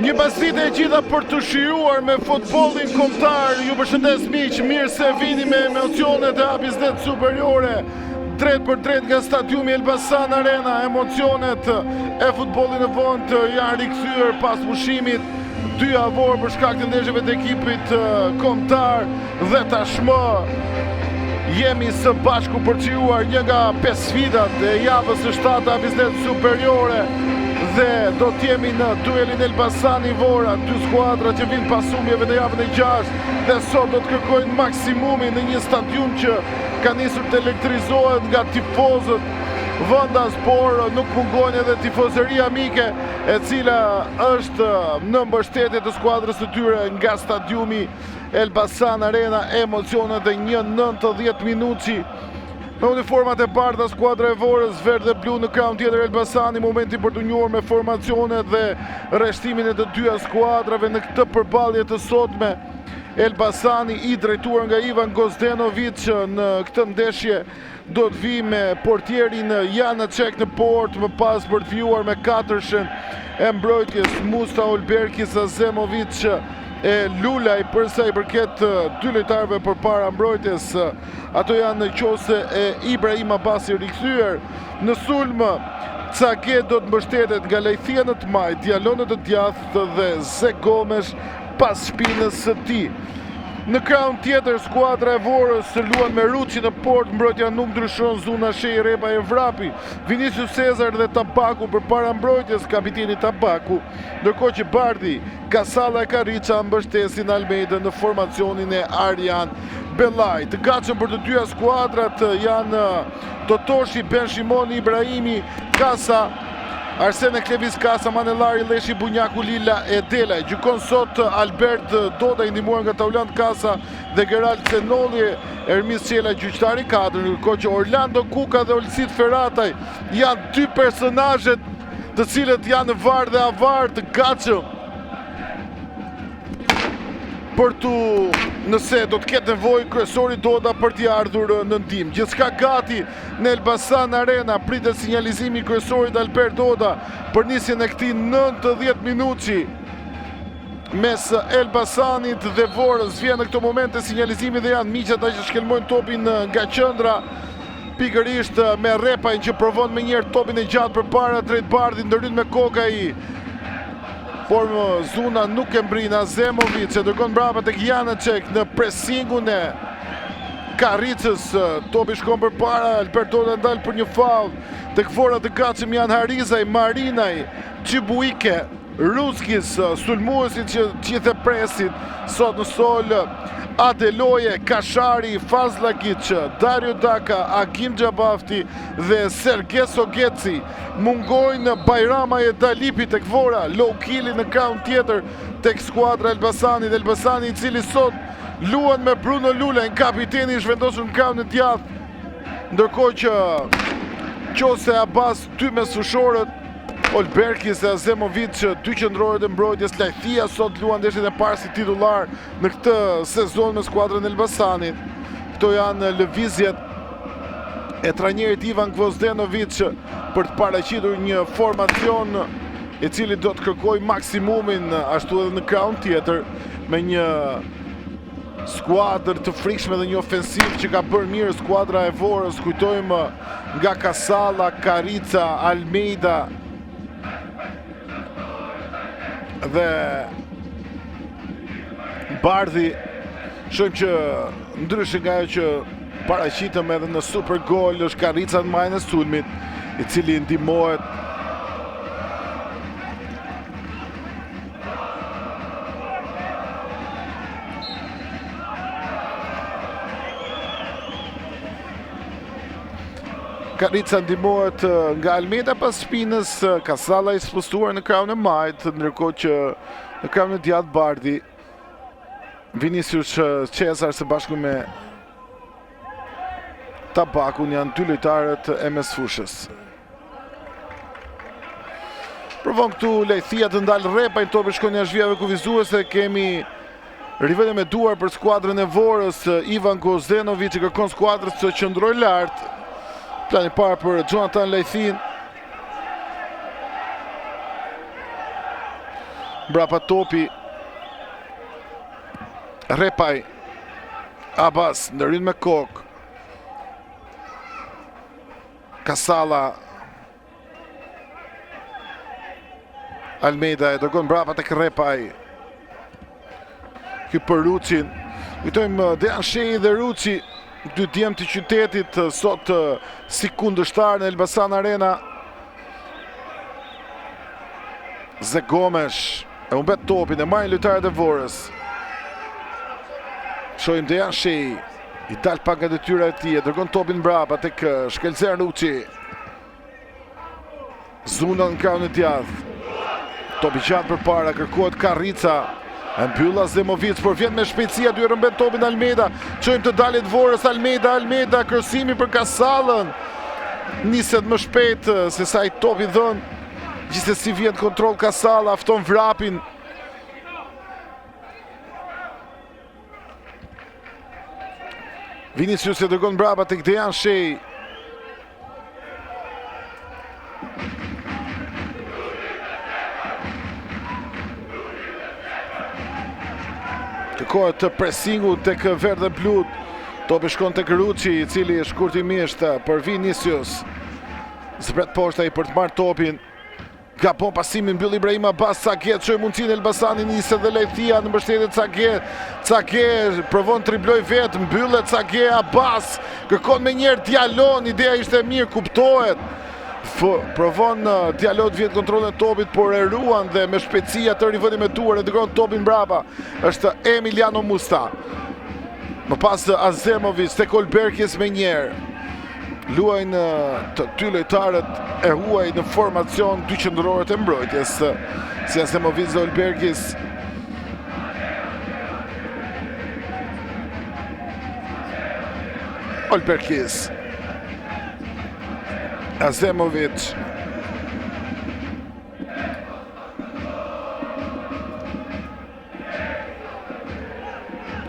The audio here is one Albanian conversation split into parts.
Një pasite e gjitha për të shijuar me futbollin kombëtar. Ju përshëndes miq, mirë se vini me emocionet e A-biznet superiore. Drejt për drejt nga stadiumi Elbasan Arena, emocionet e futbollit në vend janë rikthyer pas pushimit 2 javor për shkak të ndeshjeve të ekipit kombëtar dhe tashmë jemi së bashku për të shijuar një nga 5 sfidat e javës së 7 A-biznet superiore. Dhe do t'jemi në duelin Elbasani Vora, 2 skuadra që vinë pas humbjeve në javën e 6 dhe sot do të kërkojnë maksimumin në një stadium që ka nisur të elektrizohet nga tifozët vendas, por nuk mungojnë edhe tifozëria amike e cila është në mbështetje të skuadrës së tyre nga stadiumi Elbasan Arena. Emocionet e një 90 minuti me uniformat e bardha skuadra e Vorës, verdh dhe blu në krahun tjetër Elbasani, momenti për të njohur me formacionet dhe rreshtimin e të dyja skuadrave në këtë përballje të sotme. Elbasani i drejtuar nga Ivan Gozdenovic në këtë ndeshje do të vi me portierin Janacek në port, më pas për të vjuar me katërshen e mbrojtjes Musta Olberkis, Azemovic e Lulaj, përsa i përket 2 lojtarëve përpara mbrojtjes, ato janë Qose e Ibrahim Abasi rikthyer. Në sulm Cake do të mbështetet nga Lejthia në të majt, Dialonë të djathtë dhe Ze Gomes pas shpinës së tij. Në krahun tjetër skuadra e Vorës luan me Ruçi në port, mbrojtja nuk ndryshon, Zuna Shej, Repa e Vrapi, Vinicius Cezar dhe Tabaku përpara mbrojtjes, kapiteni Tabaku, ndërkohë që Bardi, Kasalla e Karica mbështesin Almeida në formacionin e Arjan Bellaj. Të gatshëm për të dyja skuadrat janë Totoshi, Ben Shimoni, Ibrahimi, Kasa, Arsene Klevis, Kasa, Manellari, Leshi, Bunjaku, Lila e Delaj. Gjykon sot Albert Doda, i ndihmuar nga Taulant Kasa dhe Gerald Cenolli, Ermis Qela, gjyqtari 4, ndërkohë që Orlando Kuka dhe Olsit Ferataj janë 2 personazhet të cilët janë var dhe avar, të gatshëm për tu, nëse do të ketë nevojë kryesori Doda për t'i ardhur në ndihmë. Gjithçka gati në Elbasan Arena, pritet sinjalizimi i kryesorit Albert Doda për nisjen e këtij 90 minuti mes Elbasanit dhe Vorës. Vjen në këto momente sinjalizimi dhe janë miqtë ata që shkelmojnë topin nga qendra, pikërisht me Repajn që provon më njëherë topin e gjatë përpara drejt Bardit, ndërhyn me kokaj, por Zuna nuk e mbrin. Azemovic e dërgon mbrapa tek Janacek në presingun e Karicës, topi shkon përpara, Albert Doda ndal për një faull. Tek Vora të gatshëm janë Harizaj, Marinaj, Qibuike, Ruskis, sulmuesit që gjithë e presin sot në sol, Adeloje, Kashari, Fazlagic, Dario Daka, Agim Gjabafti dhe Sergeso Geci. Mungojnë Bajrama e Dalipi tek Vora, low killi në krahun tjetër tek skuadra Elbasani, dhe Elbasani i cili sot luan me Bruno Lulaj, kapiteni i zhvendosur në krahun e djathtë, ndërkohë që Qose Abbas 2 me fushorët, Olberkis dhe Azemovic 2 qendrorët e mbrojtjes. Lejthia sot luan ndeshjen e parë si titullar në këtë sezon me skuadrën e Elbasanit. Këto janë lëvizjet e trajnerit Ivan Gozdenovic për të paraqitur një formacion i cili do të kërkojë maksimumin ashtu edhe në krahun tjetër, me një skuadër të frikshme dhe një ofensiv që ka bërë mirë skuadra e Vorës. Kujtojmë nga Kasalla, Karica, Almeida dhe Bardhi. Shohim që ndryshe nga ajo që paraqitëm edhe në Super Gol, është Karica në majën e sulmit, i cili ndihmohet Karica ndihmohet nga Almeida pas shpinës, Kasalla i spostuar në krahun e majt, ndërkohë që në krahun e djathtë Bardi, Vinicius Cezar së bashku me Tabakun janë 2 lojtarët e mesfushës. Provon këtu Lejthia të ndalë Repajn, topi shkon jashtë vijave kufizuese. Kemi rivete me duar për skuadrën e Vorës, Ivan Gozdenovic që kërkon skuadrës të qëndrojë lart. Plani parë për Jonathan Lejthin. Mbrapa topi. Repaj. Abbas ndërrin me kokë. Kasala. Almeida e dërgon mbrapa tek Repaj. Ky për Rucin. Kujtojmë Dejan Shehi dhe Ruci, dy djemë të qytetit, sot si kundërshtar në Elbasan Arena. Ze Gomes e humbet topin e marrin lojtarët e Vorës. Shohim Dejan Shehi, i dal pak nga detyra e tij, dërgon topin mbrapa tek Shkelzer Ruci. Zuna në krahun e djathtë. Topi gjatë përpara, kërkohet Karrica. E mbyll Azemovic, por vjen me shpejtësia, duhet rëmbet topin Almeida. Çojmë të dalit Vorës, Almeida, kryesimi për Kasallën. Niset më shpejt se sa i topi dhën. Gjithsesi vjen kontroll Kasalla, fton vrapin. Vinicius e dërgon mbrapa tek Dejan Shehi. Kërkohet të presingu tek verdhe blut. Topi shkon tek Ruci, i cili shkurtimisht për Vinicius. Zbret poshta i për të marrë topin. Gabon pasimin, mbyll Ibrahim Abbas. Caget çoi mundsinë Elbasani, niset dhe lejthia në mbështetje Caget. Caget provon të dribloj vetë, mbyllet Caget. Abbas kërkon me njerë Dialon, ideja ishte mirë, kuptohet. Provon Diallo të vjetë kontrolin e topit, por e ruan dhe me shpejtësia të rivënimetuar e dërgon topin mbrapa. Është Emiliano Musta. Më pas Azemovic tek Olberkis me njerë. Luajnë të dy lojtarët e huaj në formacion dy qendrorët e mbrojtjes, si Azemovic dhe Olberkis. Olberkis. Azemovic.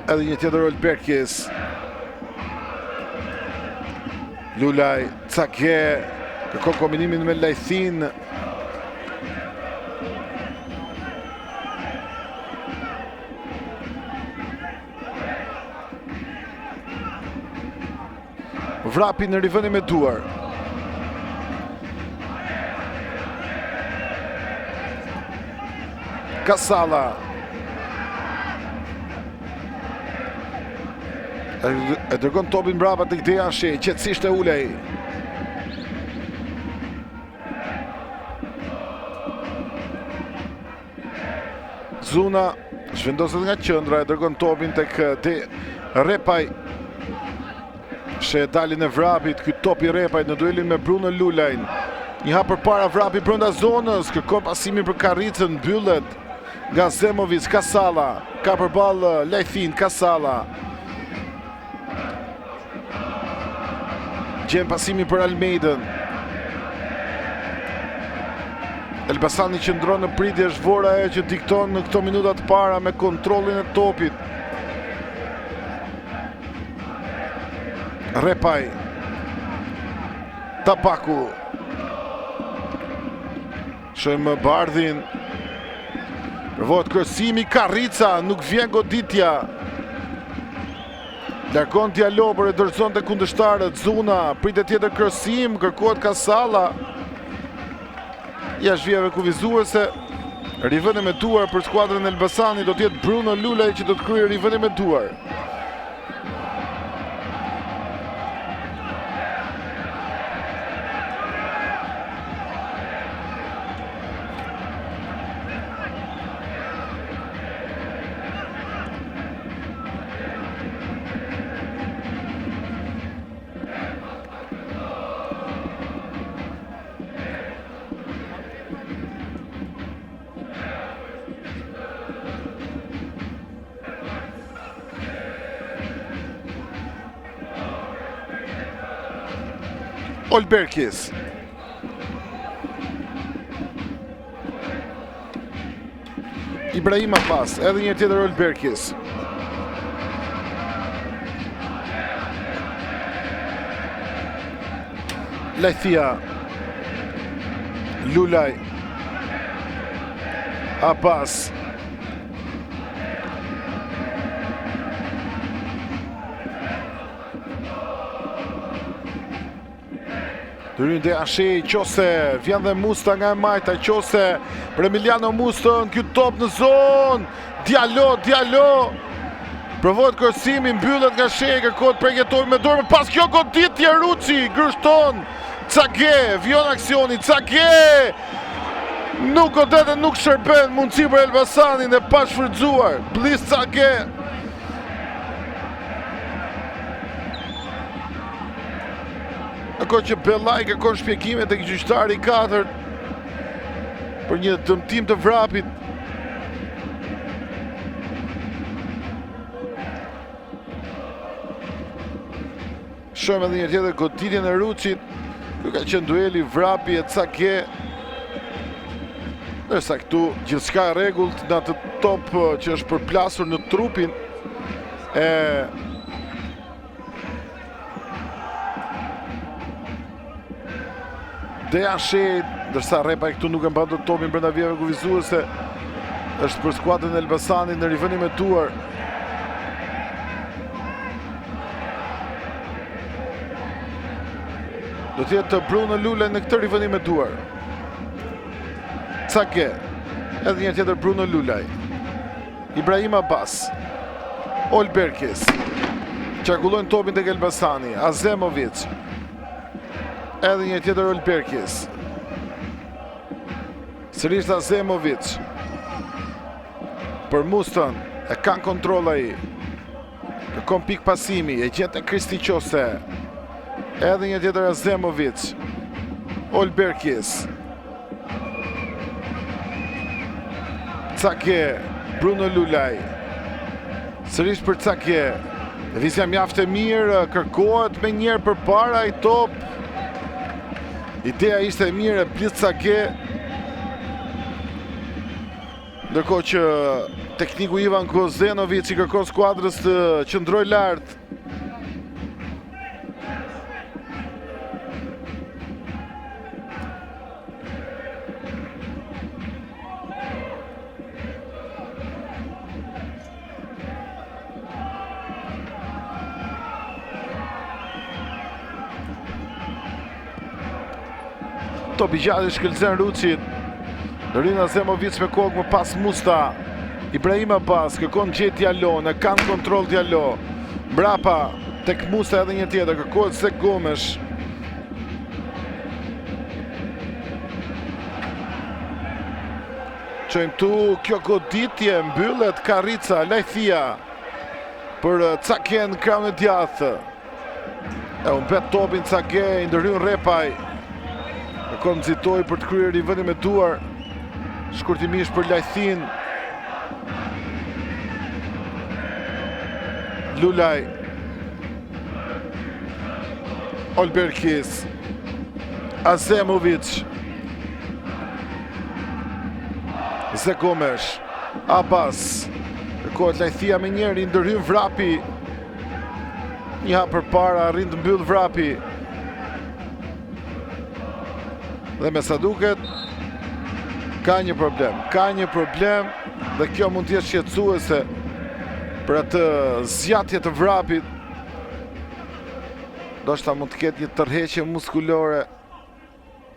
Edhe një tjetër Olberkis. Lulaj, Caget, kërkon kombinimin me Lajthin. Vrapi në rivënin me duar. Kasalla. E dërgon topin mbrapa tek Dejan Shehi, qetësisht e ulej. Zuna zhvendoset nga qendra, e dërgon topin tek Repaj. She dalin e vrapit, ky topi Repaj në duelin me Bruno Lulajn. Një hap përpara, vrapi brenda zonës, kërkon pasimin për Karricën, mbyllet nga Zemovic. Kasalla ka përballë Lajthin. Kasalla gjen pasimin për Almeidën. Elbasani qëndron në pritje, është Vora ajo që dikton në këto minuta të para me kontrollin e topit. Repaj. Tabaku. Shohim Bardhin. Provohet kryesimi, Karrica, nuk vjen goditja. Largon Diallo, por e dorëzon të kundërshtarët. Zuna, pritet tjetër kryesim, kërkohet Kasalla. Jashtë vijave kufizuese, rivënimetuar për skuadrën e Elbasanit do të jetë Bruno Lulaj që do të kryejë rivënimetuar. Olberkis. Ibrahim Abbas, edhe një tjetër Olberkis. Lajthia. Lulaj. Abbas. Dyrin dhe Ashej, qose vjen dhe Musta nga e majta, qose për Emiliano Mustën, kjo top në zonë, Diallo, provohet kërësimi, mbyllet nga Shej, kërkohet përjetoj me dorë, pas kjo goditje Ruçi, gërshton, Cage, vjon aksioni, Cage, nuk godet dhe nuk shërben, mundësi për Elbasanin e pa shfrytzuar, Blis Cage. Ako që Bellaj kërkon shpjegimet e gjyqtari 4 për një dëmtim të vrapit. Shohim edhe një tjetër goditjen e Ruçit. Ky ka qenë dueli vrapi e Cage. Ndërsa këtu gjithçka e rregullt në atë top që është përplasur në trupin e Dejan Shej, ndërsa Repaj këtu nuk e mban dot topin brenda vijave kufizuese. Është për skuadrën e Elbasanit në rivënim e duar. Do të jetë Bruno Lulaj në këtë rivënim e duar. Cage, edhe një tjetër Bruno Lulaj. Ibrahim Abbas. Olberkis. Qarkullojnë topin tek Elbasani. Azemovic. Edhe një tjetër Olberkis. Sërish Azemovic. Për Mustën, e kanë kontroll ai. Kërkon pik pasimi, e gjetë Kristi Qose. Edhe një tjetër Azemovic. Olberkis. Cage, Bruno Lulaj. Sërish për Cage. Lëvizja mjaft e mirë, kërkohet me njerë për para i top. Ideja ishte e mirë e Blis Cage. Ndërkohë që tekniku Ivan Kozenovic i kërkon skuadrës të qëndroj lart. Topi gjatë shkëlqen Ruçit. Dorin Azemovic me kokë më pas Musta. Ibrahim Abbas kërkon gjet Diallo, në kanë kontroll Diallo. Mbrapa tek Musta edhe një tjetër, kërkohet se Gomes. Qojmë tu, kjo goditje mbyllet Karrica, Lajthia për Cage në krahun e djathtë. E humbet topin Cage, i ndërhyn Repaj. Kërkon nxitoj për të kryer rivënim e duar. Shkurtimisht për Lajthin. Lulaj. Olberkis. Azemovic. Zegomesh. Abbas. Kërkohet Lajthia me njëri, ndërhyn vrapi. Një hap përpara, arrin të mbyll vrapi. Dhe me sa duket, ka një problem dhe kjo mund t'jetë shqetësuese për atë zgjatje të vrapit. Ndoshta mund të ketë një tërheqje muskulore.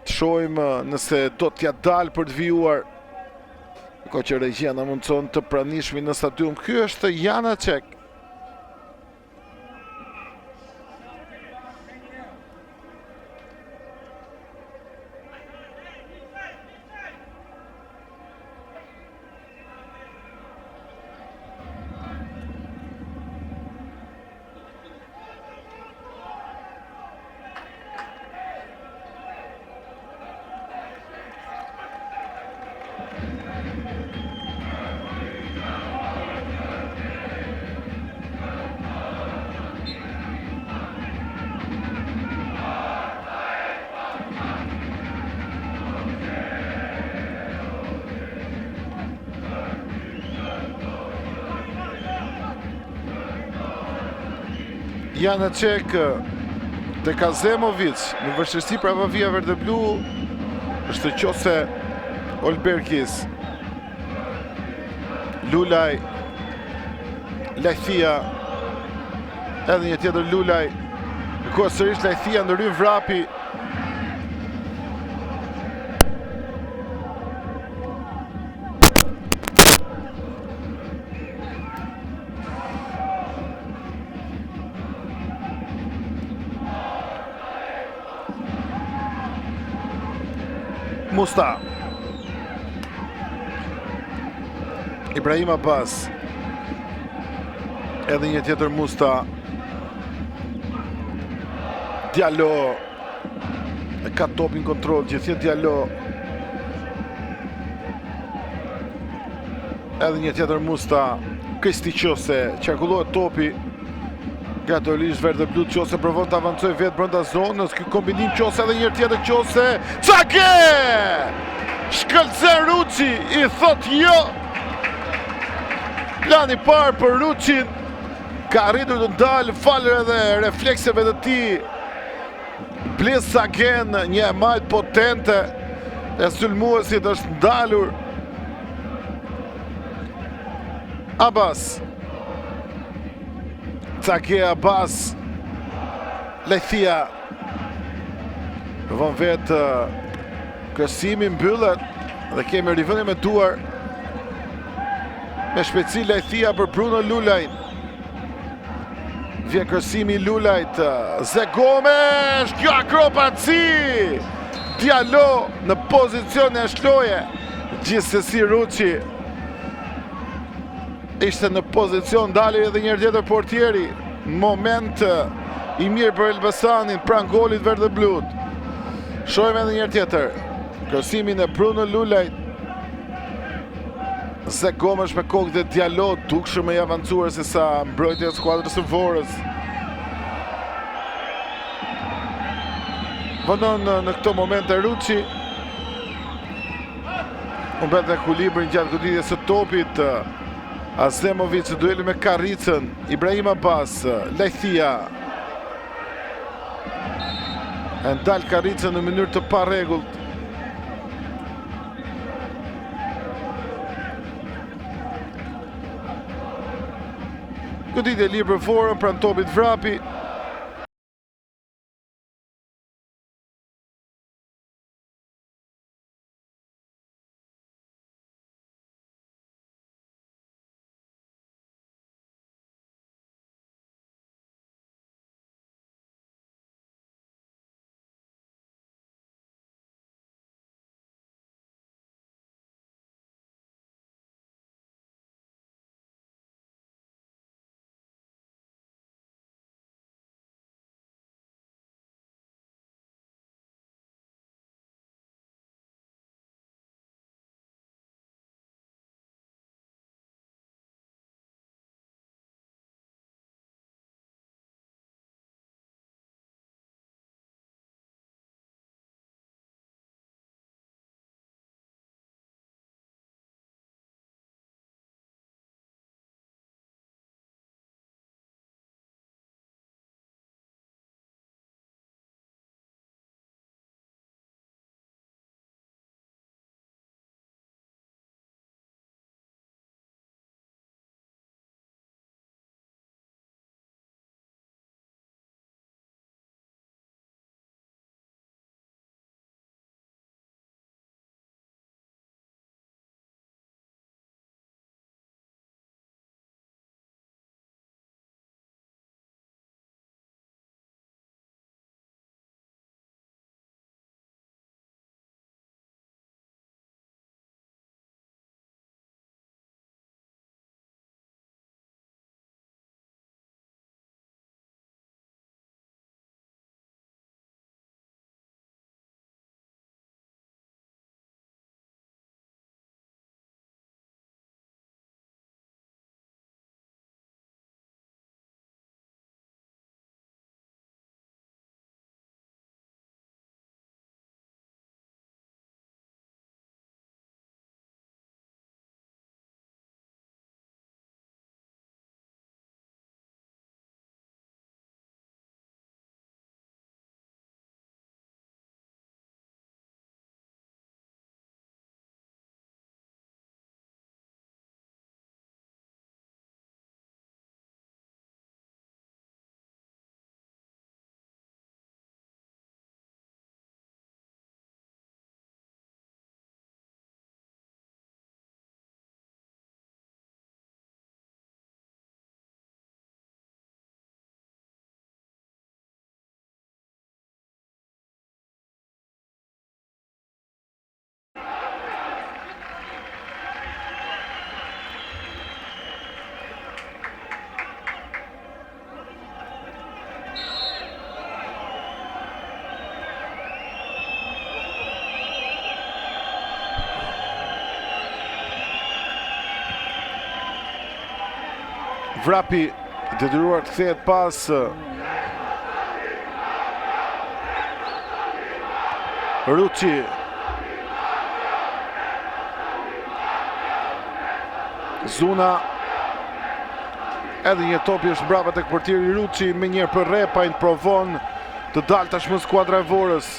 Të shohim nëse do t'ja dalë për të vijuar. Ko që regjia na mundson të pranishmi në stadium. Ky është Janacek. Janacek tek Azemovic në vështirësi prapa vija verde blu është qose Olberkis. Lulaj, Lajthia, edhe një tjetër Lulaj, ku sërish Lajthia ndërhyn vrapi. Musta, Ibrahim Abbas, edhe një tjetër Musta, Diallo e ka topin kontrol, gjithjet Diallo, edhe një tjetër Musta, Kristi Qose, qarkullohet topi, gradualisht verdë blu. Qose provon të avancoj vetë brenda zonës, ky kombinim Qose edhe një tjetër Qose, Cake! Shkëlqen Ruçi, i thot jo. Plani parë për Ruçin, ka arritur të ndalë falër edhe reflekseve të tij. Blaise Sagen, një majt potente e sulmuesit, është ndalur. Abbas, Cake, Abbas, Lajthia, vën vetë kërësimi mbyllet dhe kemi rivënë me duar me shpejtësi Lajthia për Bruno Lulajn. Vjen kërësimi Lulajt, Ze Gomes, kjo akrobaci! Diallo në pozicion e shloje, gjithsesi Ruçi ishte në pozicion, dali edhe njërë tjetër portieri. Moment i mirë për Elbasanin, pran golit verdë blut. Shojmë edhe njërë tjetër, kërësimin e Bruno Lulajt. Ze Gomes me kokë dhe Diallo, dukshëm e avancuar se sa mbrojtja e skuadrës së Vorës. Vënon në këto momente Ruçi. Umbet dhe ekuilibrin gjatë goditjes së topit. Azemovic dueli me Karicën, Ibrahim Abbas, Lajthia. E ndal Karicën në mënyrë të parregullt. Goditje lirë për Vorën, pran topit vrapi. Vrapi detyruar të kthehet pas Ruçi. Zuna. Edhe një topi është brava tek portieri Ruçi, me njëherë për Repajn provon të dalë tashmë skuadra e Vorës.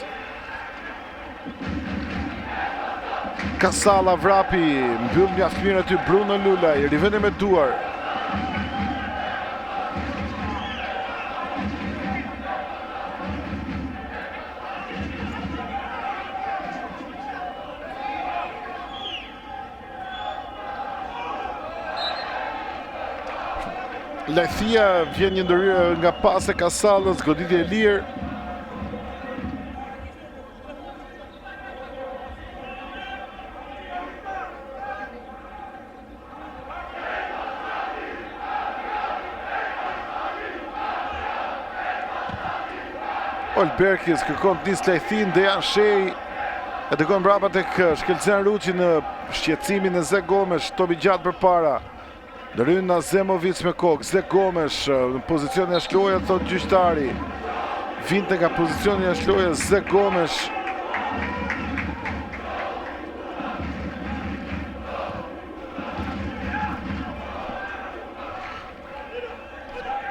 Kasalla, Vrapi, mbyll mjaft mirë aty Bruno Lulaj, rivende me duar. Lajthia vjen një ndërhyrje nga pas e Kasallës, goditje e lirë. Olberkis kërkon të nisë Lajthin, Dejan Shej e dëgon brapa tek Shkelzen Ruçi në shqetësimin e Zek Gomesh, topi gjatë përpara. Ndërhyn Nazemovic me kokë, Zek Gomesh në pozicionin e shloja, thot gjyqtari. Vinte nga pozicionin e shloja Zek Gomesh.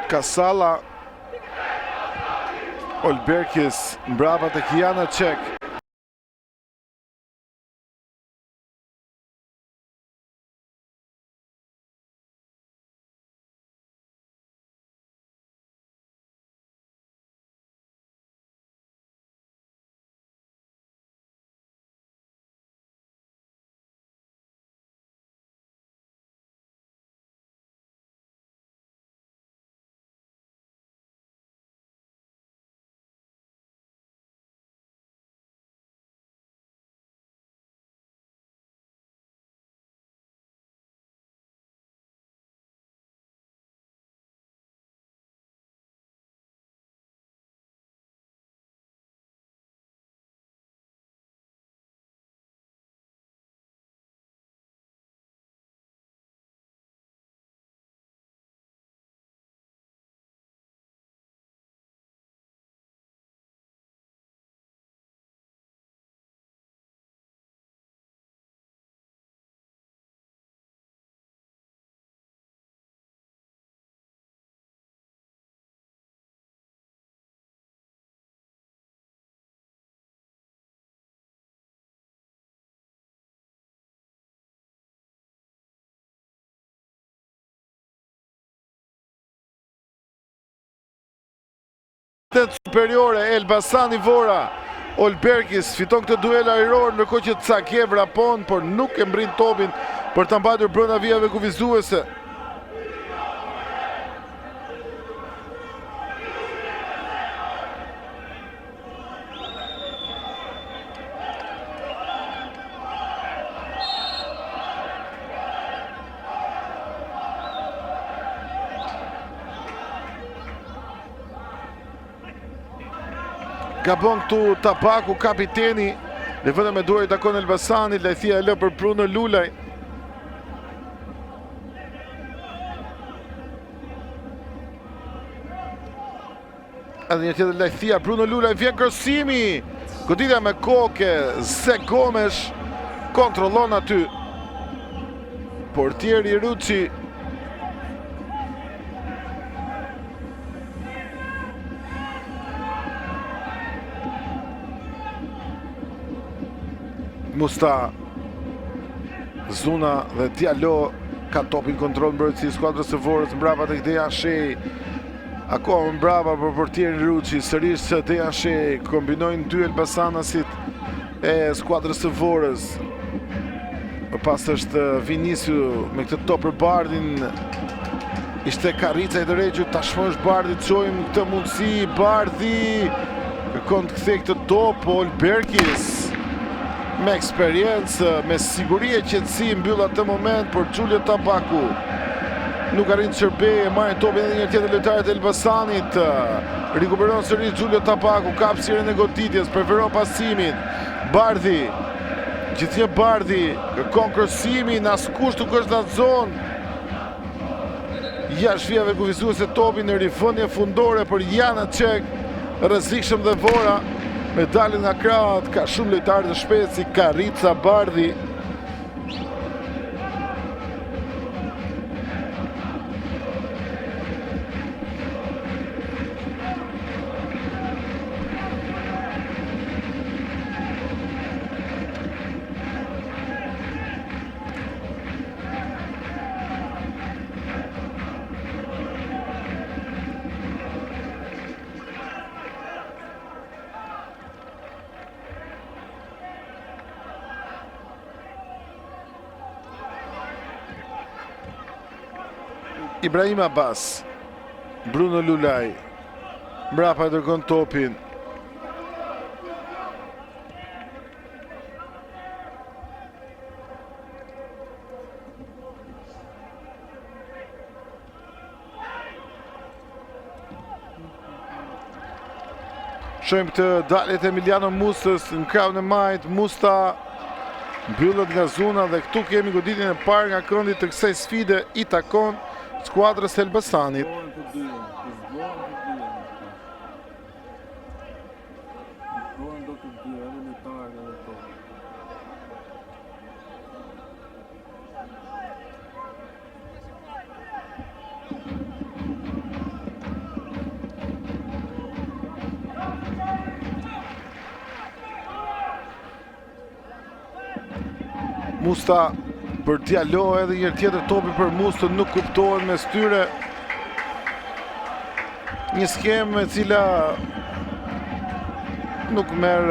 Kasalla. Olberkis mbrapa tek Janacek. Superiore Elbasani Vora. Olberkis fiton këtë duel ajror, ndërkohë që Cakev vrapon, por nuk e mbrin topin për ta mbajtur brenda vijave kufizuese. Gabon këtu Tabaku, kapiteni, dhe vënë me duar i takon Elbasani, Lajthia e lë për Bruno Lulaj. Edhe një tjetër Lajthia, Bruno Lulaj, vjen krosimi, goditja me koke, Zek Gomesh, kontrollon aty. Portieri Ruçi. Musta, Zuna dhe Diallo ka topin kontrol mbrojtësi skuadrës së Vorës, mbrapa tek Dejan Shej. Akoma mbrapa për portierin Ruçi, sërish se Dejan Shej kombinojnë dy Elbasanasit e skuadrës së Vorës. Pas është Viniciu me këtë top për Bardhin. Ishte Karrica i drejtë, tashmë është Bardhi, çojmë këtë mundësi, Bardhi kërkon të kthejë këtë top, Olberkis me eksperiencë, me siguri e qetësi mbyll atë moment për Giulio Tabaku. Nuk arrin të shërbejë, e marrin topin edhe një tjetër lojtarët e Elbasanit. Rikuperon sërish Giulio Tabaku, kap sirën e goditjes, preferon pasimin. Bardhi, gjithnjë Bardhi, kërkon krosimin, askush nuk është në zonë. jashtë vijave kufizuese topi në rifënie fundore për Janacek, rrezikshëm dhe Vora, me dalin nga krahët, ka shumë lojtarë të shpejtë si Karrica, Bardhi. Ibrahim Abbas, Bruno Lulaj, mbrapa e dërgon topin. Shojmë të daljet e Emiliano Mustës në krahun e majt. Musta mbyllet nga zona dhe këtu kemi goditjen e parë nga këndi të kësaj sfide i takon skuadrës së Elbasanit. Musta për Diallo, edhe një tjetër topi për Mustën nuk kuptohet mes tyre. Një skemë e cila nuk merr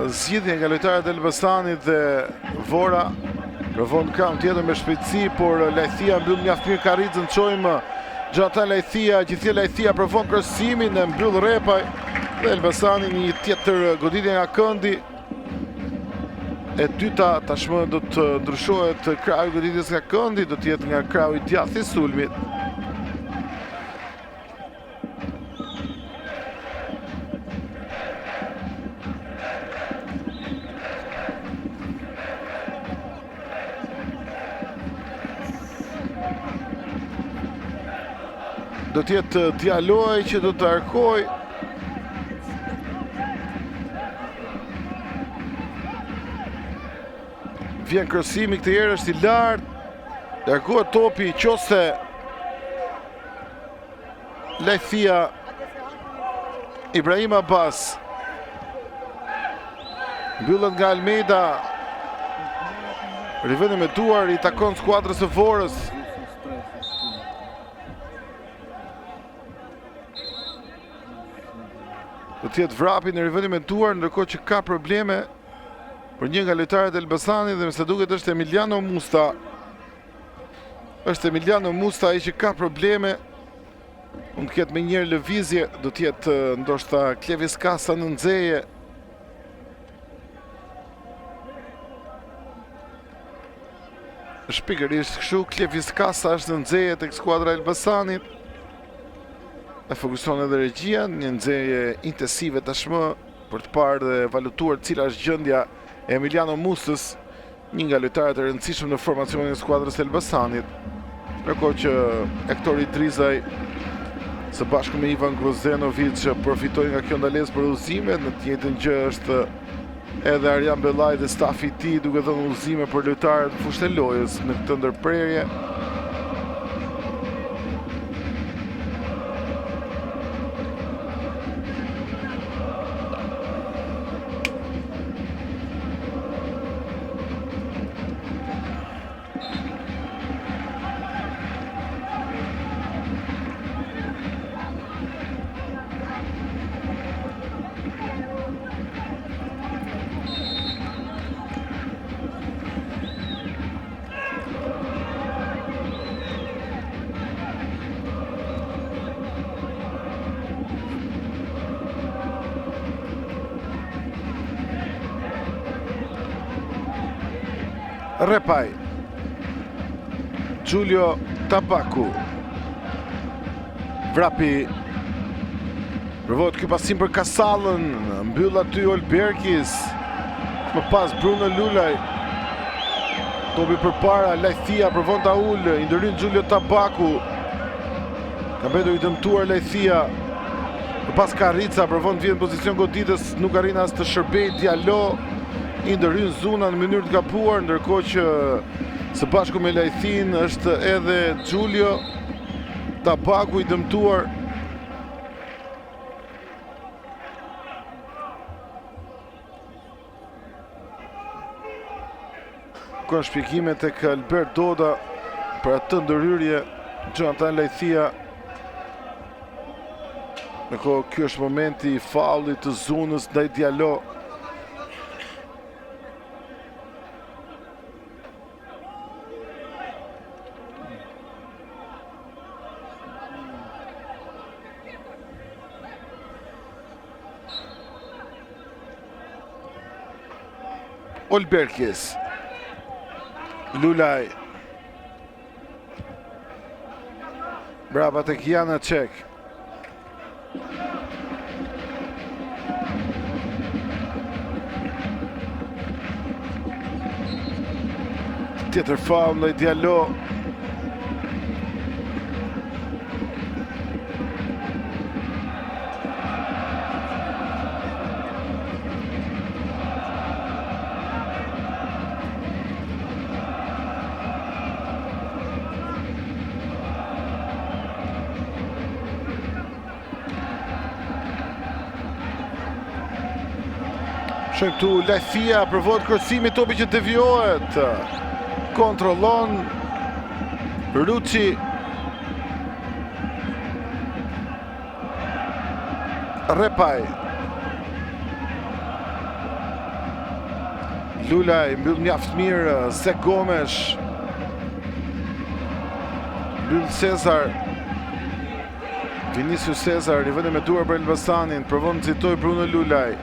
zgjidhje nga lojtarët e Elbasanit dhe Vora provon kam tjetër me shpejtësi, por Lajthia mbyll mjaft mirë Karricën. Çojmë Gjata Lajthia, gjithë Lajthia provon krosimin e mbyll Repaj dhe Elbasani një tjetër goditje nga këndi. E dyta tashmë do të ndryshohet krahu i goditjes nga këndi, do të jetë nga krahu i djathtë i sulmit. Do të jetë Dialoj që do të arkoj. Vjen krosimi këtë herë është i lartë. Largohet topi, qose Lajthia. Ibrahim Abbas. Mbyllet nga Almeida. Rivendin me duar i takon skuadrës së Vorës. Do të jetë vrapi në rivendin me duar, ndërkohë që ka probleme për një nga lojtarët e Elbasanit dhe me sa duket është Emiliano Musta. Është Emiliano Musta ai që ka probleme. Mund të ketë me njëherë lëvizje, do të jetë ndoshta Klevis Kasa në nxeje. Është pikërisht kështu, Klevis Kasa është në nxeje tek skuadra e Elbasanit. E fokuson edhe regjia, një nxeje intensive tashmë për të parë dhe valutuar cila është gjendja Emiliano Mustës, një nga lojtarët e rëndësishëm në formacionin e skuadrës së Elbasanit. Ndërkohë që Ektor Idrizaj së bashku me Ivan Grozenovic përfitojnë nga kjo ndalesë për udhëzime. Në të njëjtën gjë është edhe Arjan Bellaj dhe stafi i tij duke dhënë udhëzime për lojtarët në fushën e lojës në këtë ndërprerje. Repaj, Giulio Tabaku, vrapi, provohet ky pasim për Kasallën, mbyll aty Olberkis, më pas Bruno Lulaj, topi përpara, Lajthia provon ta ul, i ndërhyn Giulio Tabaku, Ka mbetur i dëmtuar Lejthia. Pas Karrica provon të vjen në pozicion goditës, nuk arrin as të shërbej. Diallo i ndërhyn zona në mënyrë të gabuar, ndërkohë që së bashku me Lejthin është edhe Giulio Tabaku i dëmtuar. Ka shpjegime tek Albert Doda për atë ndërhyrje Jonathan Lejthia. Ky është momenti i faullit të Zunës ndaj Diallo. Olberkis. Lulaj. Brava tek Janacek. Tjetër faul ndaj Diallo. Shojmë këtu Lejthia, provohet kërcimi, topi që deviohet. Kontrollon Ruçi. Repaj. Lulaj mbyll mjaft mirë, Zek Gomes. Mbyll Cezar. Vinicius Cezar i vënë me duar për Elbasanin, provon të nxitoj Bruno Lulaj.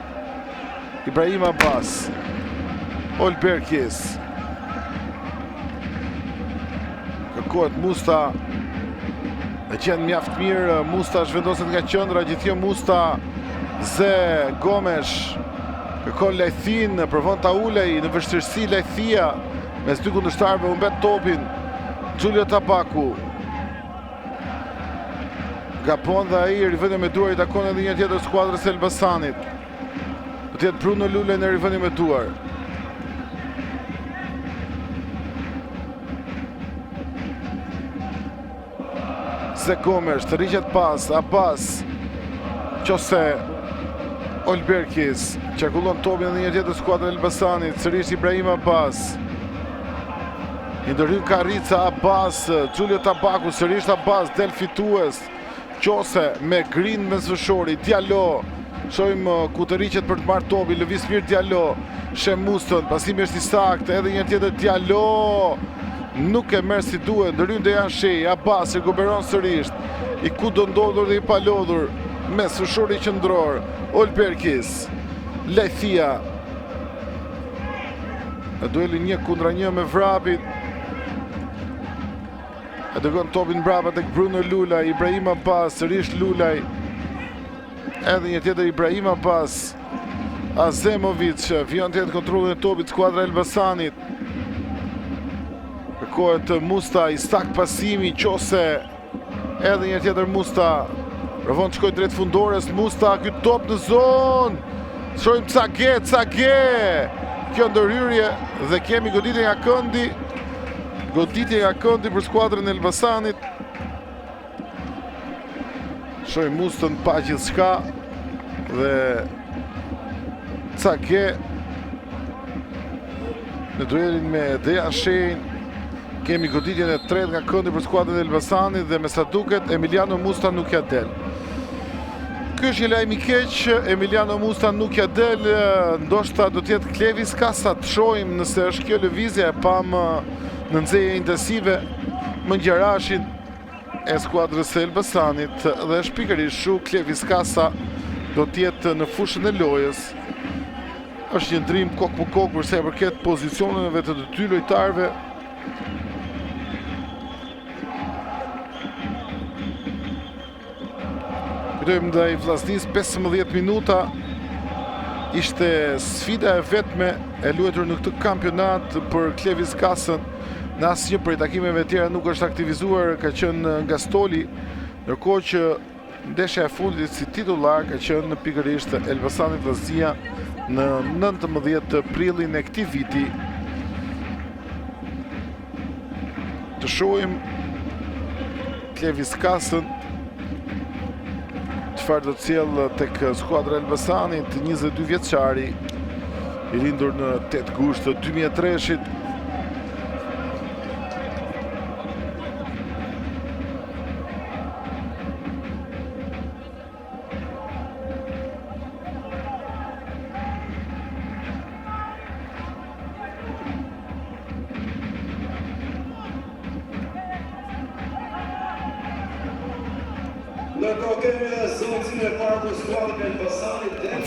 Ibrahim Abbas. Olberkis. Kërkohet Musta. E qenë mjaft mirë, Musta zhvendoset nga qendra, gjithjo Musta. Ze Gomes. Kërkon Lejthin, provon ta ulej në vështirësi Lejthia. Mes dy kundërshtarëve humbet topin. Giulio Tabaku. Gapon dhe ai rivënë me duar i takon edhe një tjetër skuadrës së Elbasanit. Do të jetë Bruno Lulaj në rivënë me duar. Zek Gomes, të rriqet pas, Abbas. Qose Olberkis, qarkullon topin edhe një tjetër skuadrën e Elbasanit, sërish Ibrahim Abbas. I ndërhyn Karrica, Abbas, Giulio Tabaku, sërish Abbas, del fitues. Qose me Grin me zvëshori, Diallo. Shojmë ku të rriqet për të marrë topi, lëviz mirë Diallo. Shem Mustën, pasimi është i saktë, edhe një tjetër Diallo. Nuk e merr si duhet, ndërhyn Dejan Shej, Abbas e rikuperon sërish. I ku do ndodhur dhe i palodhur me zvëshori qendror. Olberkis, Lejthia. E dueli 1-1 me vrapit. E dërgon topin brapa tek Bruno Lulaj, Ibrahim Abbas, sërish Lulaj. Edhe një tjetër Ibrahim Abbas. Azemovic, vion tjetër kontrollin e topit skuadra Elbasanit. Kërkohet Musta, i sak pasimi, Qose. Edhe një tjetër Musta. Provon të shkoj drejt fundores, Musta, ky top në zonë. Shojmë Cage. Kjo ndërhyrje dhe kemi goditje nga këndi. Goditje nga këndi për skuadrën e Elbasanit. Shojmë Mustën pa gjithçka dhe Cage në duelin me Dejan Shejn. Kemi goditjen e tretë nga këndi për skuadrën e Elbasanit dhe me sa duket Emiliano Musta nuk ja del. Ky është një lajm i keq, Emiliano Musta nuk ja del, ndoshta do të jetë Klevis Kasa, të shohim nëse është kjo lëvizje, e pam në nxehje intensive mëngjarashin e skuadrës së Elbasanit dhe është pikërisht shu Klevis Kasa do të jetë në fushën e lojës. Është një ndrim kok për kok përsa e përket pozicioneve të dy lojtarëve. Kujtojmë ndaj Vllaznis 15 minuta. Ishte sfida e vetme e luetur në këtë kampionat për Klevis Kasën. Në asnjë prej takimeve tjera nuk është aktivizuar, ka qenë nga stoli Ndërkohë që ndeshja e fundit si titullar ka qenë pikërisht Elbasani Vllaznia në 19 prillin e këtij viti. Të shohim Klevis Kasën çfarë do të sjellë tek skuadra e Elbasanit, 22 vjeçari, I lindur në 8 gusht të 2003-shit.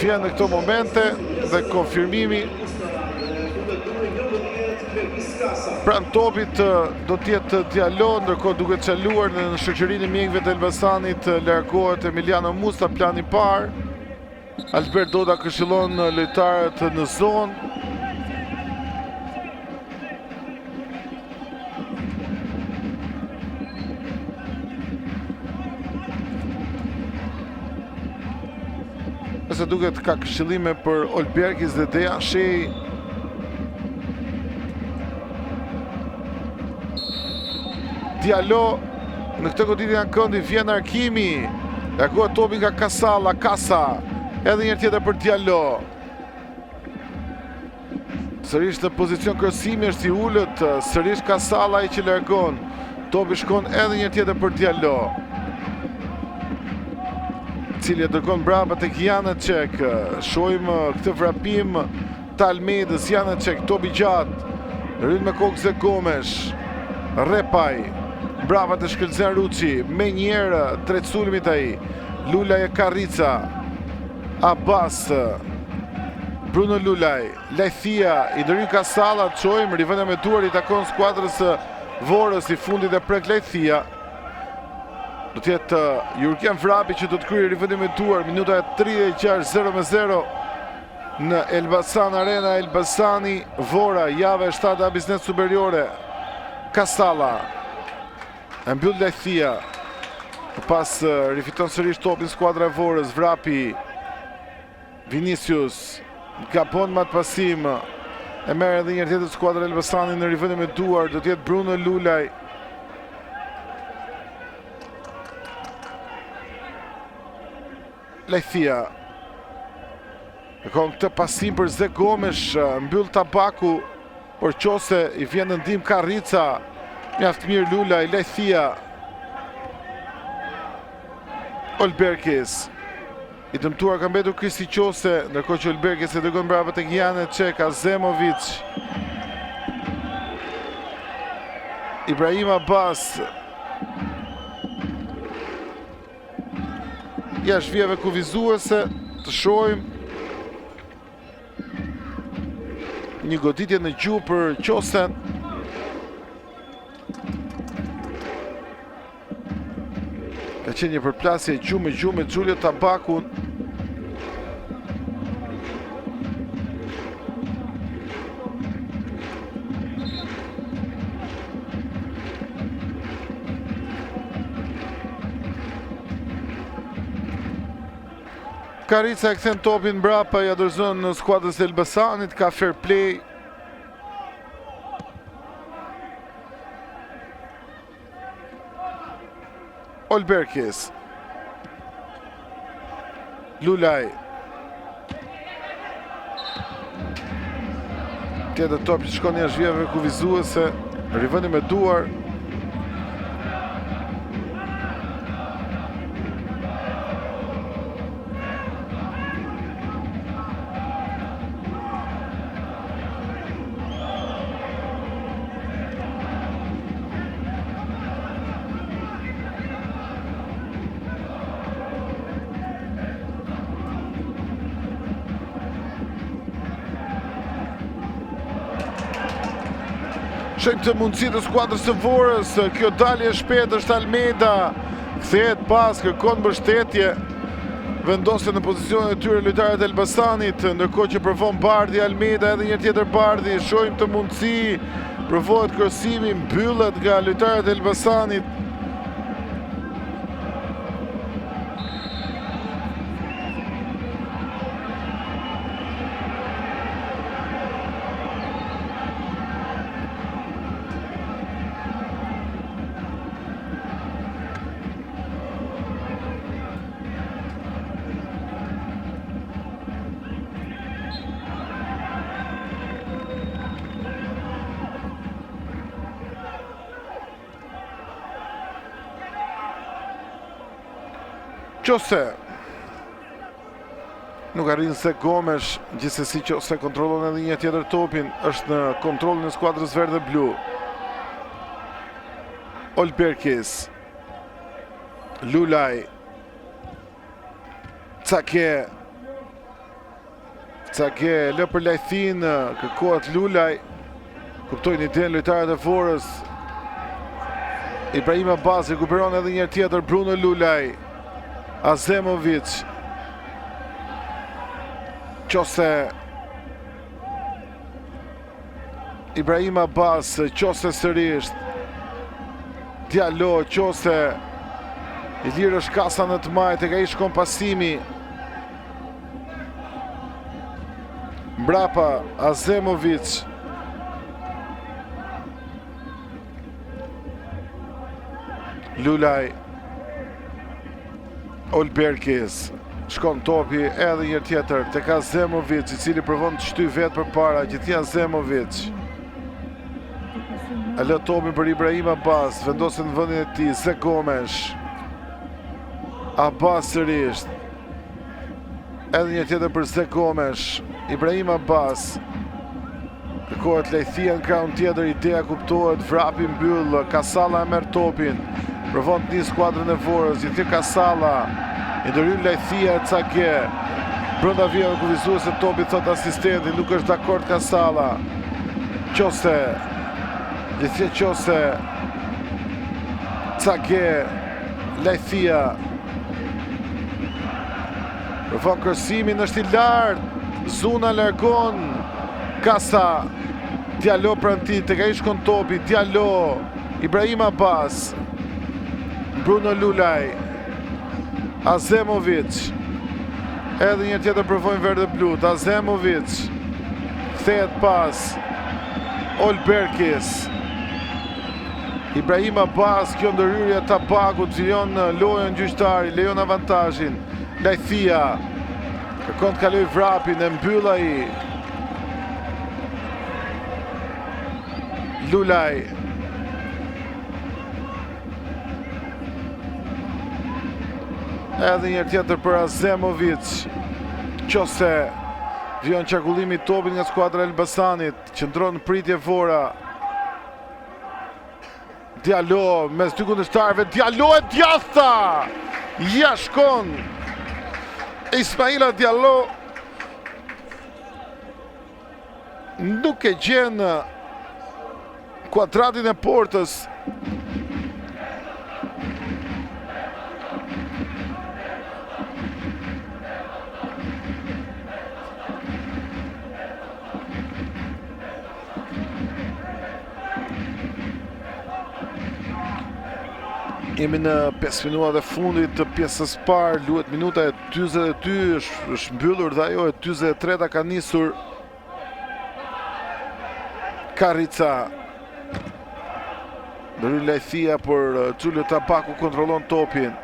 Vjen në këto momente dhe konfirmimi pranë topit do t'jetë Diallo, ndërkohë duke çaluar në shoqërinë e mjekëve të Elbasanit largohet Emiliano Musa, plani I parë. Albert Doda këshillon lojtarët në zonë. Se duket ka këshillime për Olbergis dhe Dejan Shej. Diallo në këtë goditje janë këndi, vjen Arkimi. Largohet topi nga Kasala, Kasa. Edhe një tjetër për Diallo. Sërish në pozicion kryesimi është I ulët, sërish Kasala I që largon. Topi shkon edhe një tjetër për Diallo, cili e dërgon brapa tek Janecek. Shohim këtë vrapim të Almedës, Janecek, topi gjatë, rrin me kokë Ze Gomes, Repaj, brapa të shkëlzen Ruçi, me njerë drejt sulmit ai, Lulaj e Karrica, Abbas, Bruno Lulaj, Lajthia, I ndërhyn Kasala, çojmë, rivendja me duar I takon skuadrës Vorës, I fundit e prek Lajthia. Do t'jetë Jurgen Vrapi që do të kryejë rivendjen me duar, minuta e 36, 0-0 në Elbasan Arena. Elbasani, Vora, java e 7 Abisnet Superiore. Kasala e mbyll Lajthia, pas rifiton sërish topin skuadra e Vorës. Vrapi, Vinicius, gabon mat pasim, e merr edhe një tjetër skuadra e Elbasanit në rivendjen me duar, do t'jetë Bruno Lulaj. Lajthia e ka këtë pasim për Ze Gomes, mbyll Tabaku, por qose I vjen në ndim Karrica, mjaft mirë Lulaj. Lajthia, Olbergis, I dëmtuar ka mbetur Kristi Qose, ndërkohë që Olbergis e dërgon brapa tek Janecek, Azemovic, Ibrahim Abbas, jashtë vijave kufizuese. Të shohim një goditje në gjuhë për Qosen. Ka qenë një përplasje gjuhë me Xhulio Tabakun. Karrica e kthen topin mbrapa, ja dorëzon në skuadrës e Elbasanit, ka fair play. Olbergis, Lulaj, tjetër top që shkon jashtë vijave kufizuese, rivendje me duar. Shojmë të mundësi të skuadrës së Vorës, kjo dalje shpejt është Almeida, kthehet pas, kërkon mbështetje, vendosen në pozicionin e tyre lojtarët e Elbasanit, ndërkohë që provon Bardhi, Almeida edhe një tjetër Bardhi. Shojmë të mundësi, provohet kryesimi, mbyllet nga lojtarët e Elbasanit. Qose nuk arrin se Gomes, gjithsesi Qose kontrollon edhe një tjetër topin, është në kontrollin e skuadrës verdhe blu. Olberkis, Lulaj, Cake lë për lajthin, kërkohet Lulaj, kuptojnë i den lojtarët e Forës. Ibrahim Abbas rekuperon edhe një tjetër, Bruno Lulaj, Azemovic, Qose, Ibrahim Abbas, Qose sërisht, Diallo, Qose, i lirë është kasa në të majt, e ka i shkon pasimi. Mbrapa, Azemovic, Lulaj, Olberkis, shkon topi edhe një tjetër tek Azemovic, i cili provon të shty vetë për para, gjithia Azemovic. E lë topin për Ibrahim Abbas, vendosin në vëndin e ti, Ze Gomes, Abbas sërisht, edhe një tjetër për Ze Gomes, Ibrahim Abbas, kërkohet lejthia në kraun tjetër, ideja kuptohet, vrapi mbyll, Kasala e merr topin, provon të një skuadrën e Forës, gjithia Kasala, i ndërhyn lejthia e Cake, brenda vijave kufizues e topi, thot asistenti, nuk është dakord Kasala. Qose, gjithia Qose, Cake, lejthia, provon kërsimin, është i lartë, Zuna largon, Kasa, Diallo pranë tij, tek ai shkon topi, Diallo, Ibrahim Abbas, Bruno Lulaj, Azemovic, edhe një tjetër provojnë verdhe blut, Azemovic, kthehet pas, Olberkis, Ibrahim Abbas, kjo ndërhyrje Tabakut, virion lojën gjyqtari, lejon avantazhin, lajthia, kërkon të kaloj vrapin, e mbyll ai, Lulaj, edhe një tjetër për Azemovic, Qose, vion qarkullimi topin nga skuadra Elbasanit, qëndron në pritje Fora, Diallo, mes dy kundërshtarëve, Diallo e djathta, ja shkon, Ismaila Diallo, nuk e gjen kuadratin e portës, jemi në 5 minuta dhe fundit të pjesës parë, luhet minuta e 42, është mbyllur dhe ajo e 43 ka nisur. Karica, ndërhyn lajthia për Xulio Tabaku, kontrollon topin.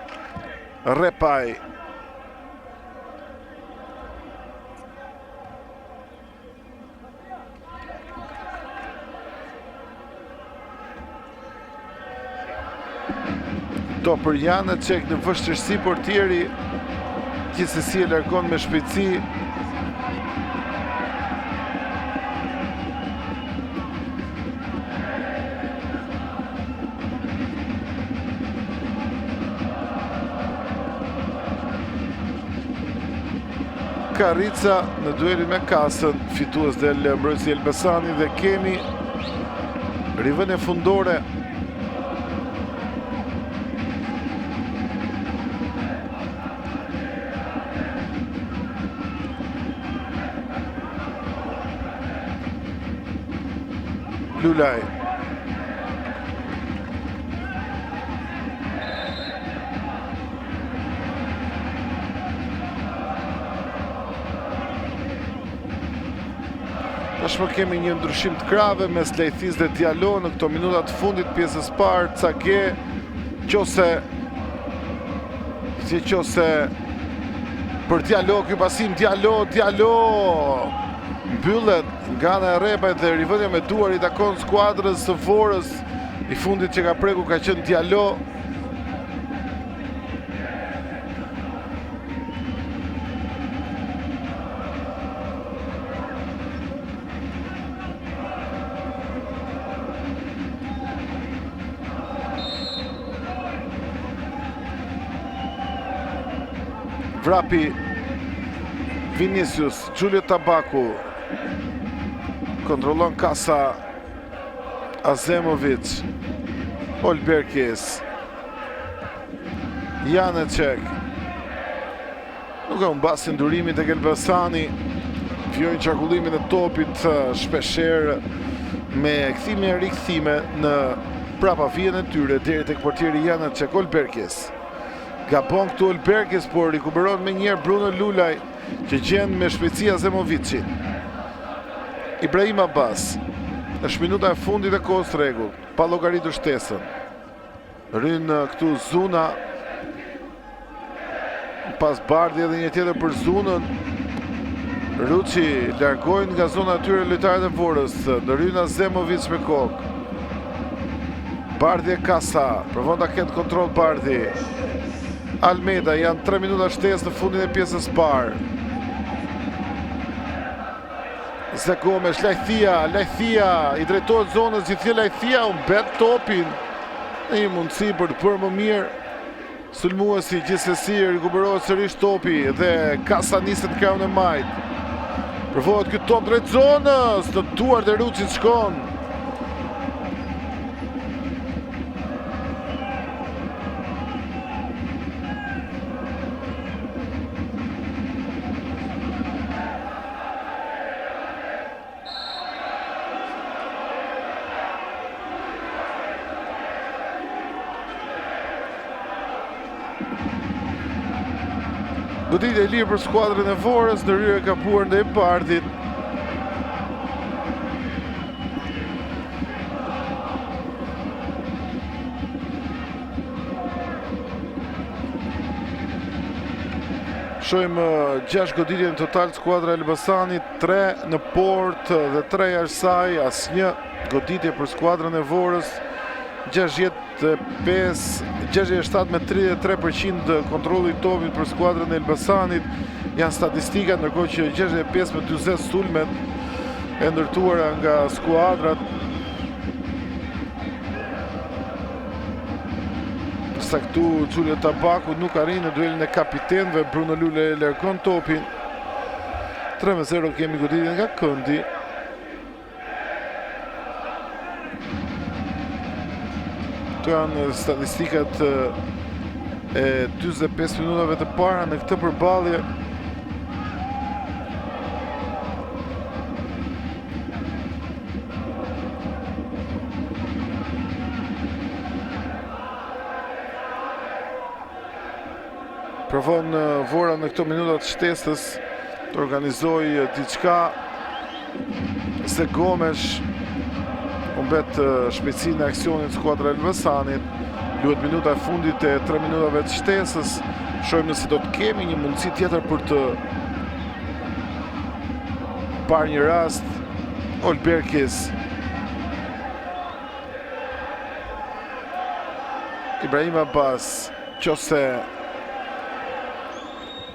Repaj, to për Janë Çek në vështirësi, portieri gjithsesi e largon me shpejtësi. Karica në duelin me Kasën, fitues del mbrojtësi Elbasani, dhe kemi rivënie fundore. Lulaj, tashmë kemi një ndryshim të krave mes Lejthis dhe Diallo në këto minutat fundit pjesës parë. Cake, Qose, si Qose për Diallo, ky pasim Diallo mbyllet nga ana e Repajt dhe rivënia me duar i takon skuadrës së Forës. I fundit që ka preku ka qenë Diallo. Vrapi, Vinicius, Gjulio Tabaku, kontrollon Kasa, Azemovic, Olberkis, Janecek, nuk ka humbasë ndurimit tek Elbasani, vjojnë qarkullimin e topit shpesher me kthime e rikthime në prapa vijen e tyre deri tek portieri Janecek. Olberkis, gabon këtu Olberkis, por rikuperon me njerë Bruno Lulaj, që gjen me shpejtësi Azemovicin. Ibrahim Abbas, është minuta e fundit e kohës rregull, pa llogaritur shtesën. Ryn këtu Zuna, pas bardhi edhe një tjetër për Zunën. Ruçi largojnë nga zona e tyre lojtarët e Vorës, ndërhyn Azemovic me kokë. Bardhi e Kasa, provon ta ketë kontroll Bardhi. Almeida, janë 3 minuta shtesë në fundin e pjesës parë. Zegomes, Lajthia, i drejtohet zonës, gjithë Lajthia, unë bet topin. Në një mundësi për të bërë më mirë. Sulmuesi gjithsesi rikuperohet sërish topi dhe Kasa niset në krahun e majt. Provohet ky top drejt zonës, në duart e Ruçit shkon. Goditje e lirë për skuadrën e Vorës, ndërhyrje ka buar ndaj Bardhit. Shohim 6 goditje në total skuadra e Elbasanit, 3 në port dhe 3 jashtë saj, asnjë goditje për skuadrën e Vorës. 67 me 33% kontrolli i topit për skuadrën e Elbasanit janë statistikat, ndërkohë që 65 me 40 sulmet e ndërtuara nga skuadrat. Sa këtu Gjulio Tabaku nuk arrin në duelin e kapitenëve, Bruno Lule e largon topin. 3-0 kemi goditjen nga këndi. Janë statistikat e 45 minutave të para në këtë përballje. Provon Vora në këto minuta të shtesës të organizojë diçka. Zegomes humbet shpejtësinë e aksionit skuadra e Elbasanit. Luhet minuta e fundit e 3 minutave të shtesës. Shohim nëse do të kemi një mundësi tjetër për të parë një rast. Olberkis, Ibrahim Abbas, qose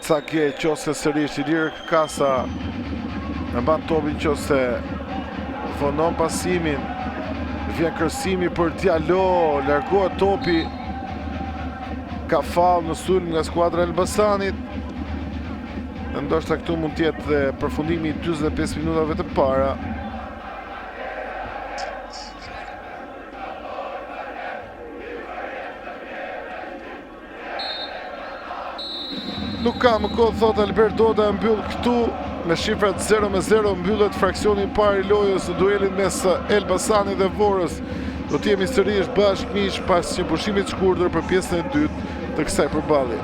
Cake, qose sërish i lirë Kasa, në mban topin qose vonon pasimin. Vjen kërësimi për Diallo, largohet topi. Ka faull në sulm nga skuadra e Elbasanit. Ndoshta këtu mund të jetë dhe përfundimi i 45 minutave të para. Nuk ka më kohë, thot Albert Doda, mbyll këtu me shifrat 0-0, mbyllet fraksioni i parë i lojës në duelin mes Elbasanit dhe Vorës. Do të jemi sërish bashkë miq pas një pushimi të shkurtër për pjesën e dytë të kësaj përballje.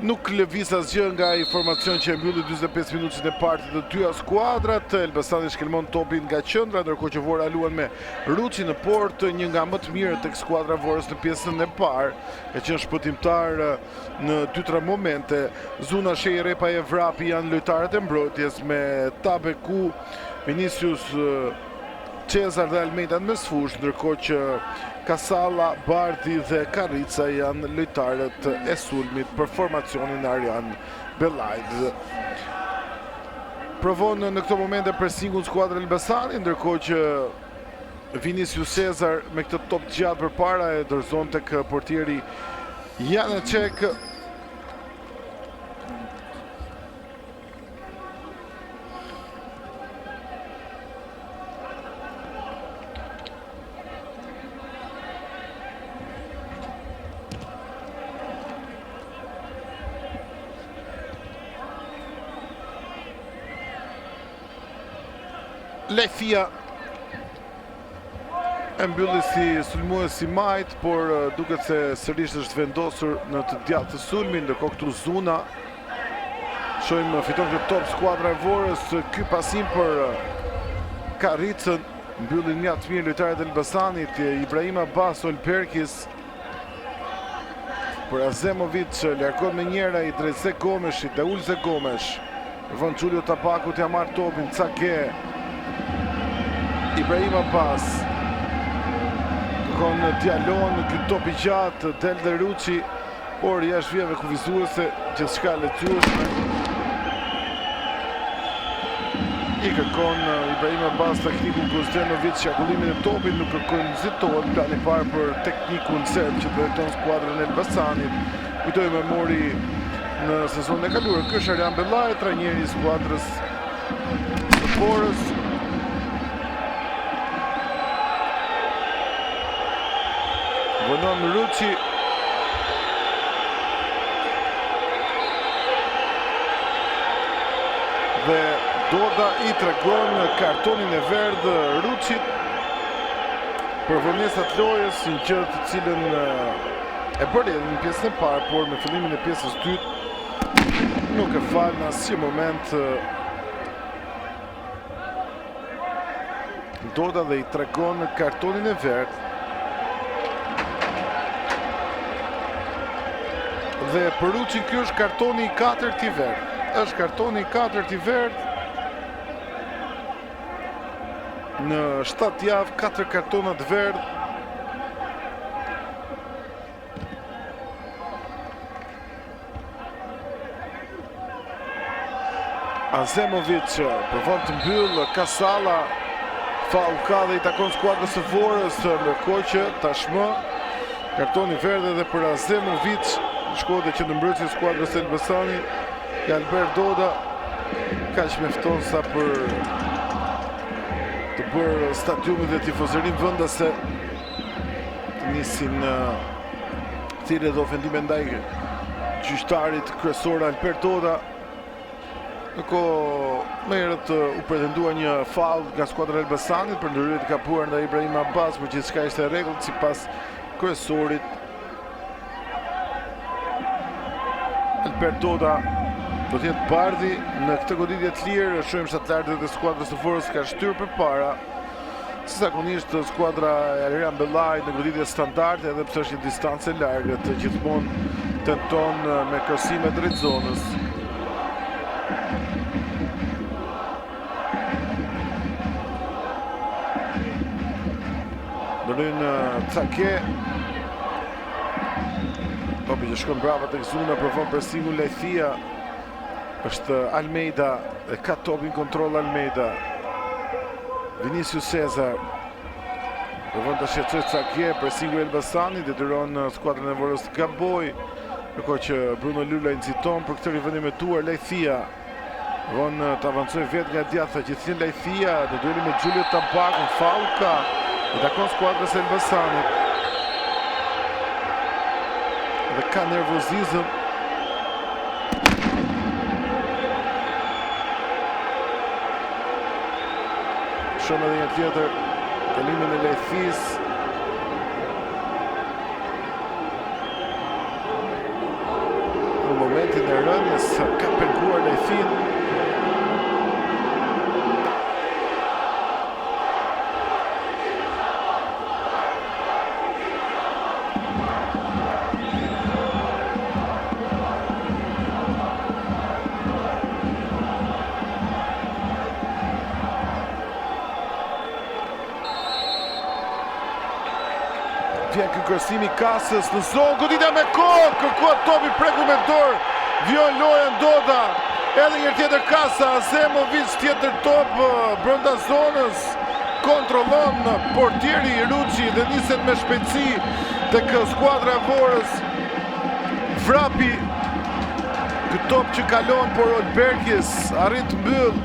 Nuk lëviz asgjë nga informacion që e mbylli 45 minutit e parë të dyja skuadrat. Elbasani shkelmon topin nga qendra, ndërkohë që Vora luan me Ruçi në port, një nga më të mirët tek skuadra e Vorës në pjesën e parë. Ka qenë shpëtimtar në 2-3 momente. Zuna, Shej, Repa e Vrapi janë lojtarët e mbrojtjes, me Tabeku, Vinicius, Cezar dhe Almeida në mesfush, ndërkohë që Kasalla, Bardhi dhe Karrica janë lojtarët e sulmit për formacionin Arjan Belajd. Provon në këto momente presingun skuadra Elbasani, ndërkohë që Vinicius Cezar me këtë top të gjatë përpara e dorëzon tek portieri Janecek. Lethia e mbylli si sulmues si majt, por duket se sërish është vendosur në të djathtë të sulmin, ndërkohë këtu Zuna. Shohim fiton këtë top skuadra e Vorës, ky pasim për Karricën, mbyllin mjaft mirë lojtarët e Elbasanit, Ibrahim Abbas, Olperkis. Për Azemovic largohet me njëra i Drejtse Gomeshi, Daulze Gomesh. Von Giulio Tabakut ja marr topin, Cake. Ibrahim Abbas. Kon Djalon, ky top i gjatë, del dhe Ruçi, por jashtë vijave kufizuese, gjithçka lehtësueshme. I kërkon Ibrahim Abbas teknikun Gozdenovic, qarkullimin e topit, nuk kërkon nxitohet plani parë për teknikun serb që drejton skuadrën e Elbasanit. Kujtojmë mori në sezonin e kaluar. Ky është Arjan Bellaj, trajneri i skuadrës së Vorës. Vonon Ruçi. Dhe Doda i tregon kartonin e verdhë Ruçit për vonesat lojës, një gjë të cilën e bëri në pjesën e parë, por me fillimin e pjesës dytë nuk e fal në asnjë moment Doda dhe i tregon kartonin e verdhë. Dhe për Ruçin ky është kartoni i 4 i verdhë. Është kartoni i 4 i verdhë. Në 7 javë, 4 kartonat verdhë. Azemovic përvon të mbyll, Kasala, faul ka dhe i takon skuadrës së Vorës, ndërkohë që tashmë kartoni verdhë edhe për Azemovic, shkode që ndërmbrojtësi i skuadrës së Elbasanit, Albert Doda, kaq mjafton sa për të bërë stadiumin dhe tifozërinë vendase të nisin thirrje dhe ofendime ndaj gjyqtarit kryesor Albert Doda. Në kohë më herët u pretendua një faul nga skuadra e Elbasanit për ndryrën e kapuar ndaj Ibrahim Abbas, por gjithçka ishte në rregull sipas kryesorit. Albert Doda do të jetë bardhi në këtë goditje të lirë. Shohim shtatlarët e skuadrës së Vorës ka shtyr përpara. Zakonisht skuadra e Arjan Bellaj në goditje standarde, edhe pse është një distancë e largë, të gjithmonë tenton me krosime drejt zonës. Ndërlyn Cake. Topi që shkon brava tek Zuna, provon presingun Lethia. Është Almeida, e ka topin kontroll Almeida. Vinicius Cezar. Provon të shqetësoj Cake, presingu Elbasanit, detyron skuadrën e Vorës të gaboj. Ndërkohë që Bruno Lula nxiton për këtë rivendimetuar Lethia. Provon të avancoj vetë nga djathta, gjithnjë Lethia, në dueli me Giulio Tabakun, faul ka. I takon skuadrës e Elbasanit. Dhe ka nervozizëm. Shumë edhe një tjetër, kalimin e Lethis. Në momentin e rënjes ka penguar Lethin. Vjen ky krosimi Kasës në zonë, goditja me kohë, kërkohet topi preku me dorë, vjon lojën Doda, edhe një tjetër Kasa, Azemovic tjetër top brenda zonës, kontrollon portieri Ruçi dhe niset me shpejtësi tek skuadra e Vorës. Vrapi ky top që kalon, por Olperkis arrin të mbyll.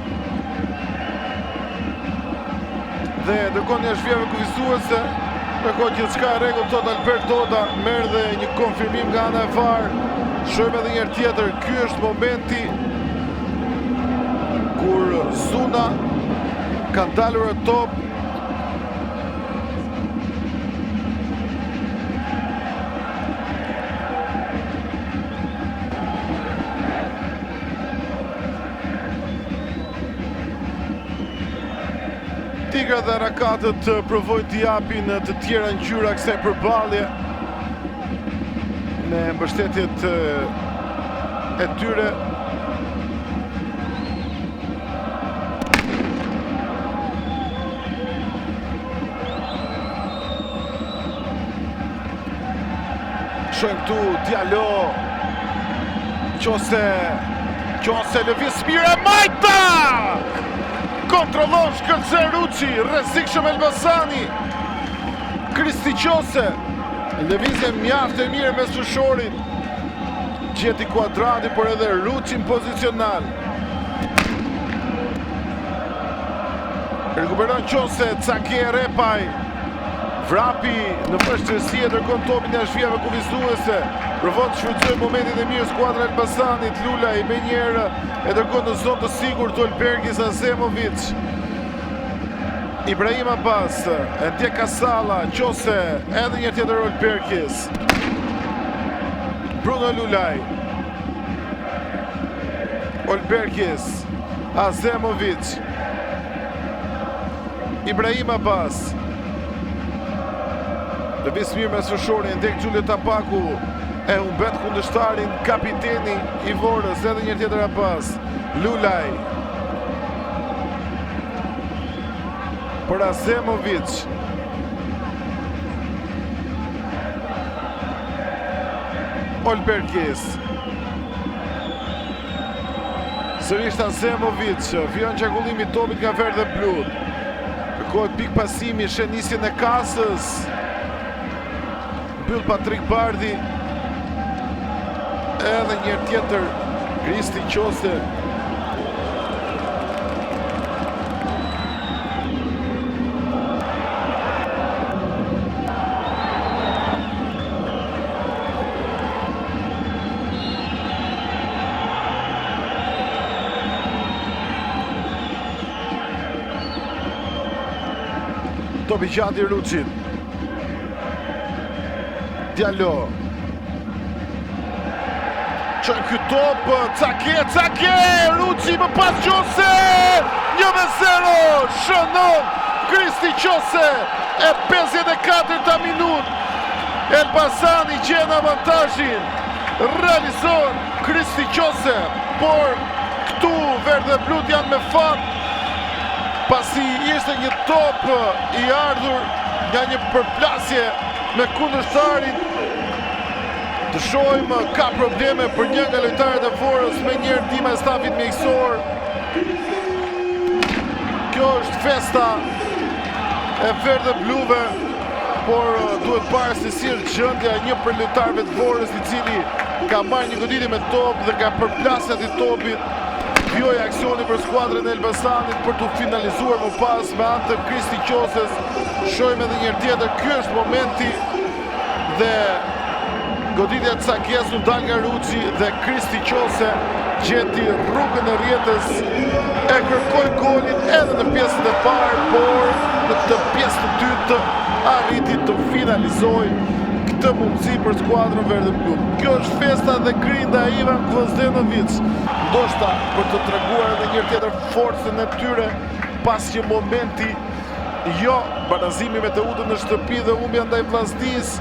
Dhe dërgon jashtë vijave kufizuese. Ndërkohë gjithçka e rregull, thot Albert Doda, merr dhe një konfirmim nga ana e VAR. Shohim edhe një herë tjetër, ky është momenti kur Zuna Kanë dalur e top. Tigra dhe Rakatët provojnë t'i japin të tjera ngjyra kësaj përballje me mbështetjet e tyre. Shohim këtu Diallo. Qose lëviz mire Majta! Kontrollon shkëlqen Ruçi, rrezikshëm Elbasani. Kristi Qose. Lëvizje mjaft e mirë mes fushorit. Gjeti Kuadrati, por edhe Ruçi në pozicional. Rekuperon Qose, Cake Repaj. Vrapi në vështirësi e dërgon topin jashtë vijave kufizuese. Provon të shfrytëzojë momentin e mirë skuadra e Elbasanit. Lulaj me njëherë e dërgon në zonë të sigurt Olbergis Azemovic. Ibrahim Abbas, e ndjek Kasalla, Qose, edhe një tjetër Olbergis. Bruno Lulaj. Olbergis, Azemovic. Ibrahim Abbas. Lëviz mirë me fushorin, ndek Xhulio Tapaku. E humbet kundërshtarin kapiteni i Vorës, edhe një tjetër Abbas. Lulaj. Për Azemovic. Olbergis. Sërish Azemovic, vjen qarkullimi i topit nga verdh dhe blu. Kërkohet pik pasimi, shenisjen e kasës. Mbyll Patrik Bardhi. Edhe një tjetër Kristi Qose. Topi gjatë i Ruçit. Diallo. Qënë ky top, Cake, Ruçi më pas Qose, 1-0, shënon Kristi Qose, e 54 minut, Elbasani gjen avantazhin, realizon Kristi Qose, por këtu verdh dhe blut janë me fat, pasi ishte një top i ardhur nga një përplasje me kundërshtarin. Të shohim ka probleme për një nga lojtarët e Vorës me një ndihmë e stafit mjekësor. Kjo është festa e verdh dhe bluve, por duhet parë se si është gjendja një për lojtarëve të Vorës i cili ka marrë një goditje me top dhe ka përplasjet i topit. Vjoj aksioni për skuadrën e Elbasanit për të finalizuar më pas me anë të Kristi Qoses. Shohim edhe një tjetër, ky është momenti dhe goditja e Cakes u dal nga Ruçi dhe Kristi Qose gjeti rrugën e rrjetës, e kërkoi golin edhe në pjesën e parë, por në këtë pjesë të dytë arriti të finalizoi këtë mundësi për skuadrën verdh dhe blu. Kjo është festa dhe grinda e Ivan Gvozdenovic, ndoshta për të treguar edhe një tjetër forcën e tyre pas që momenti barazimi me Teutën në shtëpi dhe humbja ndaj Vllaznis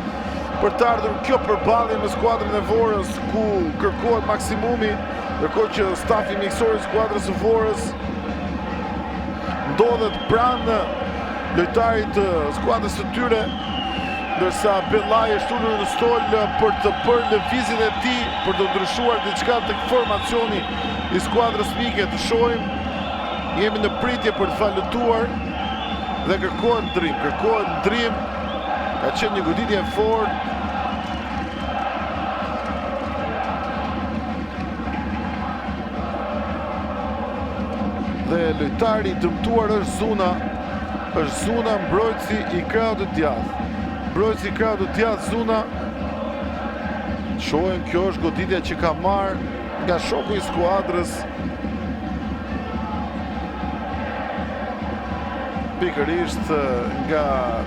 për të ardhur kjo përballje me skuadrën e Vorës, ku kërkohet maksimumi, ndërkohë që stafi mjekësor i skuadrës së Vorës ndodhet pranë lojtarit të skuadrës së tyre, ndërsa Bellaj është ulur në stol për të bërë lëvizjen e tij për të ndryshuar diçka tek formacioni i skuadrës mike. Të shohim, jemi në pritje për të falëtuar dhe kërkohet ndrim. Ka qenë një goditje e fortë. Dhe lojtari i dëmtuar është Zuna, mbrojtësi i Krahut të Djathtë. Mbrojtësi i Krahut të Djathtë, Zuna. Shohim, kjo është goditja që ka marrë nga shoku i skuadrës. pikërisht nga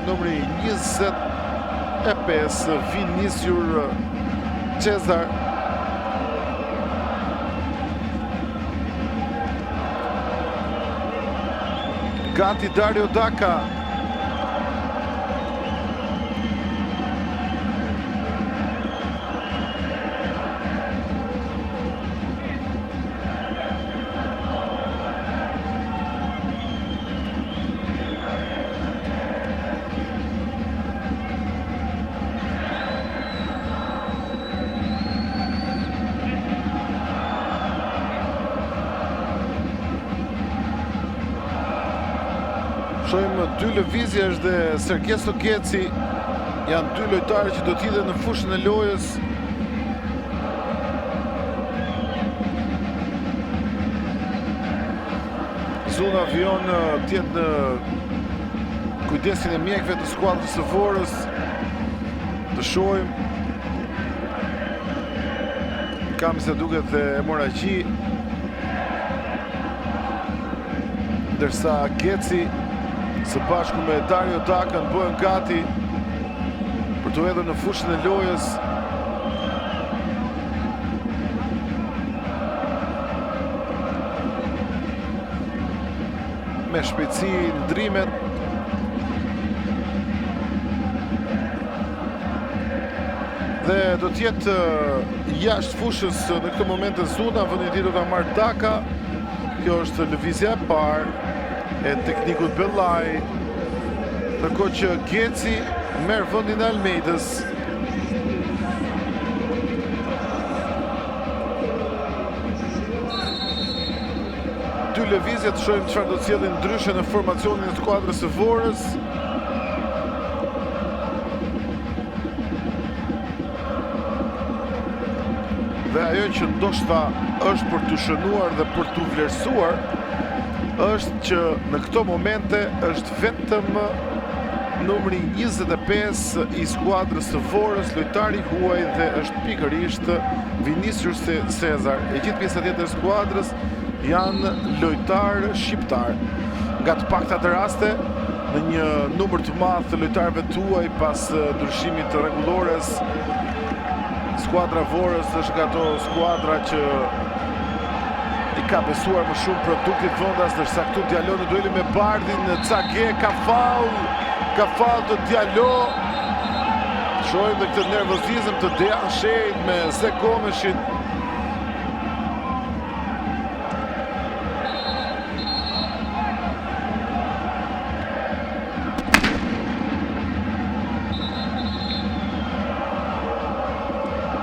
numri 25 Vinicius Cesar. Gati Dario Daka. Shojmë 2 lëvizjesh dhe Sergesto Geci janë 2 lojtarë që do t'hidhen në fushën e lojës. Zona Avion tjetë në kujdesin e mjekve të skuadrës së Vorës. Të shojmë kam se duket dhe hemoragji, ndërsa Geci së bashku me Dario Daka bëhen gati për të hedhur në fushën e lojës. Me shpejtësi ndrimet. Dhe do t'jetë jashtë fushës në këtë moment e Zuna, vendin e tij do ta marrë Daka. Kjo është lëvizja e parë e teknikut Bellaj, ndërkohë që Geci merr vendin e Almeidës. Dy lëvizje, të shohim çfarë do të sjellin ndryshe në formacionin e skuadrës së Vorës. Dhe ajo që ndoshta është për të shënuar dhe për të vlerësuar është që në këto momente është vetëm numri 25 i skuadrës së Vorës, lojtari huaj, dhe është pikërisht Vinicius Cesar. E gjithë pjesa tjetër e skuadrës janë lojtarë shqiptar. Nga të pakta të raste, në një numër të madh të lojtarëve të huaj pas ndryshimit të rregullores, skuadra Vorës është nga ato skuadra që i ka besuar më shumë produktit vendas, ndërsa këtu Diallo në dueli me Bardhin, Cage ka faul të Diallo. Shohim dhe këtë nervozizëm të Dejan Shejt me Zek Gomeshin.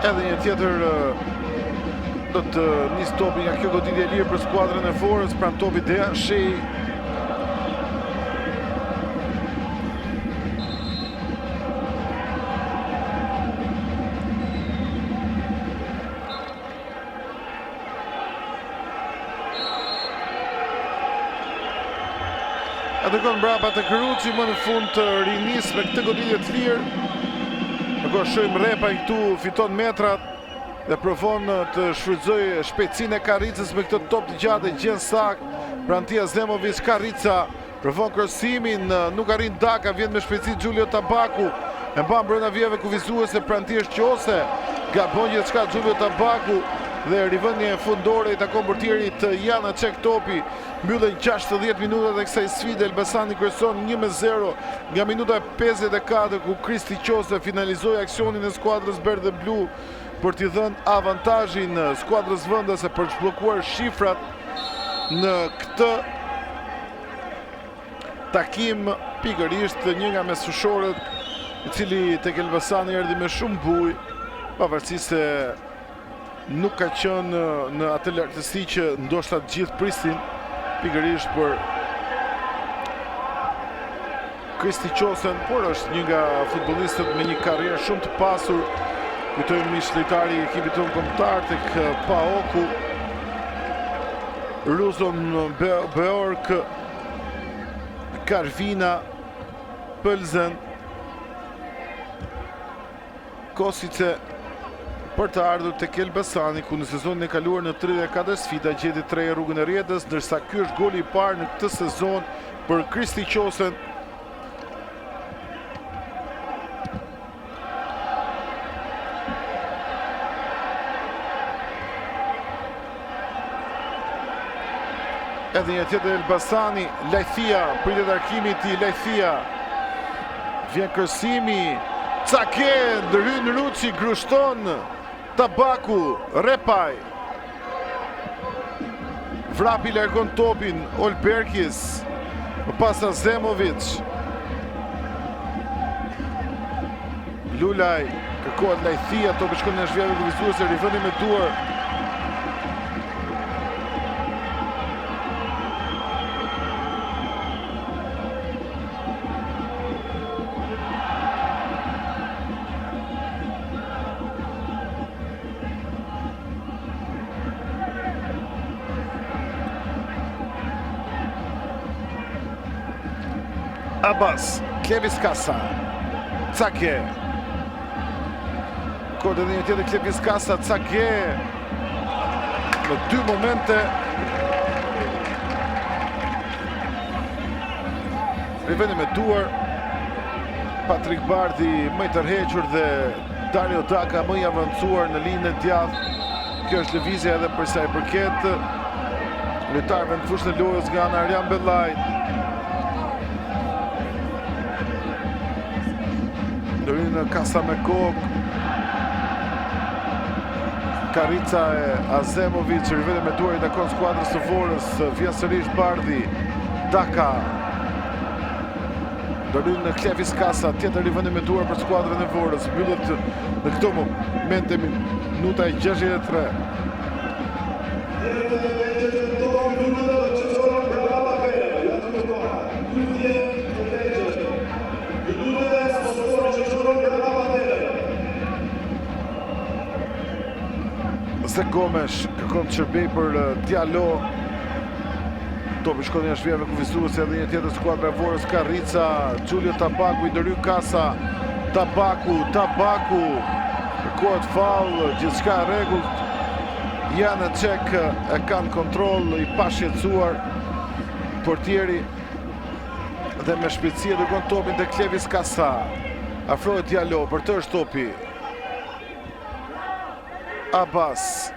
Edhe një tjetër do të nis topi nga kjo goditje e lirë për skuadrën e Vorës, pranë topi Dejan Shej. Atakon brapa të Kruçi, më në fund të rinis me këtë goditje të lirë. Ndërkohë shohim Repa këtu fiton metrat dhe provon të shfrytëzoj shpejtësinë e Karricës me këtë top të gjatë, gjen sak Prantia Zemovic. Karrica provon krosimin, nuk arrin Daka, vjen me shpejtësi Giulio Tabaku, e mban brenda vijave kufizuese Prantia Shqose, gabon gjithçka Giulio Tabaku dhe rivënie fundore i takon portierit Jana Çek Topi. Mbyllen 60 minutat e kësaj sfide. Elbasani kryeson 1-0 nga minuta 54, ku Kristi Qose finalizoi aksionin e skuadrës berdhe blu për t'i dhënë avantazhin skuadrës vendase për të zhbllokuar shifrat në këtë takim. Pikërisht një nga mesfushorët i cili tek Elbasani erdhi me shumë buj, pavarësisht se nuk ka qenë në atë lartësi që ndoshta të gjithë pristin, pikërisht për Kristi Qosen, por është një nga futbollistët me një karrierë shumë të pasur. Kujtojmë ish lojtari i ekipit tonë kombëtar tek PAOK-u, Ruzon Beork, Karvina, Pëlzen, Kosice, për të ardhur tek Elbasani, ku në sezonin e kaluar në 34 sfida gjeti 3 rrugën e rrjedhës, ndërsa ky është goli i parë në këtë sezon për Kristi Qosen. Edhe një tjetër Elbasani, Lajthia, pritet arkimi ti, Lajthia. Vjen kërësimi, Cake, ndërhyn Ruçi, grushton, Tabaku, Repaj. Vrapi largon topin, Olberkis, më pas Azemovic. Lulaj, kërkohet Lajthia, topi shkon në zhvjerë kufizuese, rivëni me duar. Abbas, Klevis Kasa, Cake. Kod edhe një tjetër Klevis Kasa, Cake. Në 2 momente. Riveni me duar. Patrik Bardhi më i tërhequr dhe Dario Daka më i avancuar në linjën e djathtë. Kjo është lëvizja edhe për sa i përket lojtarëve në fushën e lojës nga ana Arjan Bellaj. Ndërhyjnë Kasa me kokë. Karica e Azemovic, rivete me duar i takon skuadrës së Vorës, vjen sërish Bardhi, Daka. Ndërhyjnë Klevis Kasa, tjetër rivende me duar për skuadrën e Vorës, mbyllet në këto momente minuta e 63. Ze Gomes kërkon të shërbej për Diallo. Topi shkon jashtë vjerëve kufizuese edhe një tjetër skuadra e Vorës, Karica, Giulio Tabaku i ndërhyj Kasa. Tabaku, kërkohet faull, gjithçka e rregullt. Janë Çek e kanë kontroll i pashqetësuar portieri dhe me shpejtësi dërgon topin te Klevis Kasa. Afrohet Diallo, për të është topi. Abbas.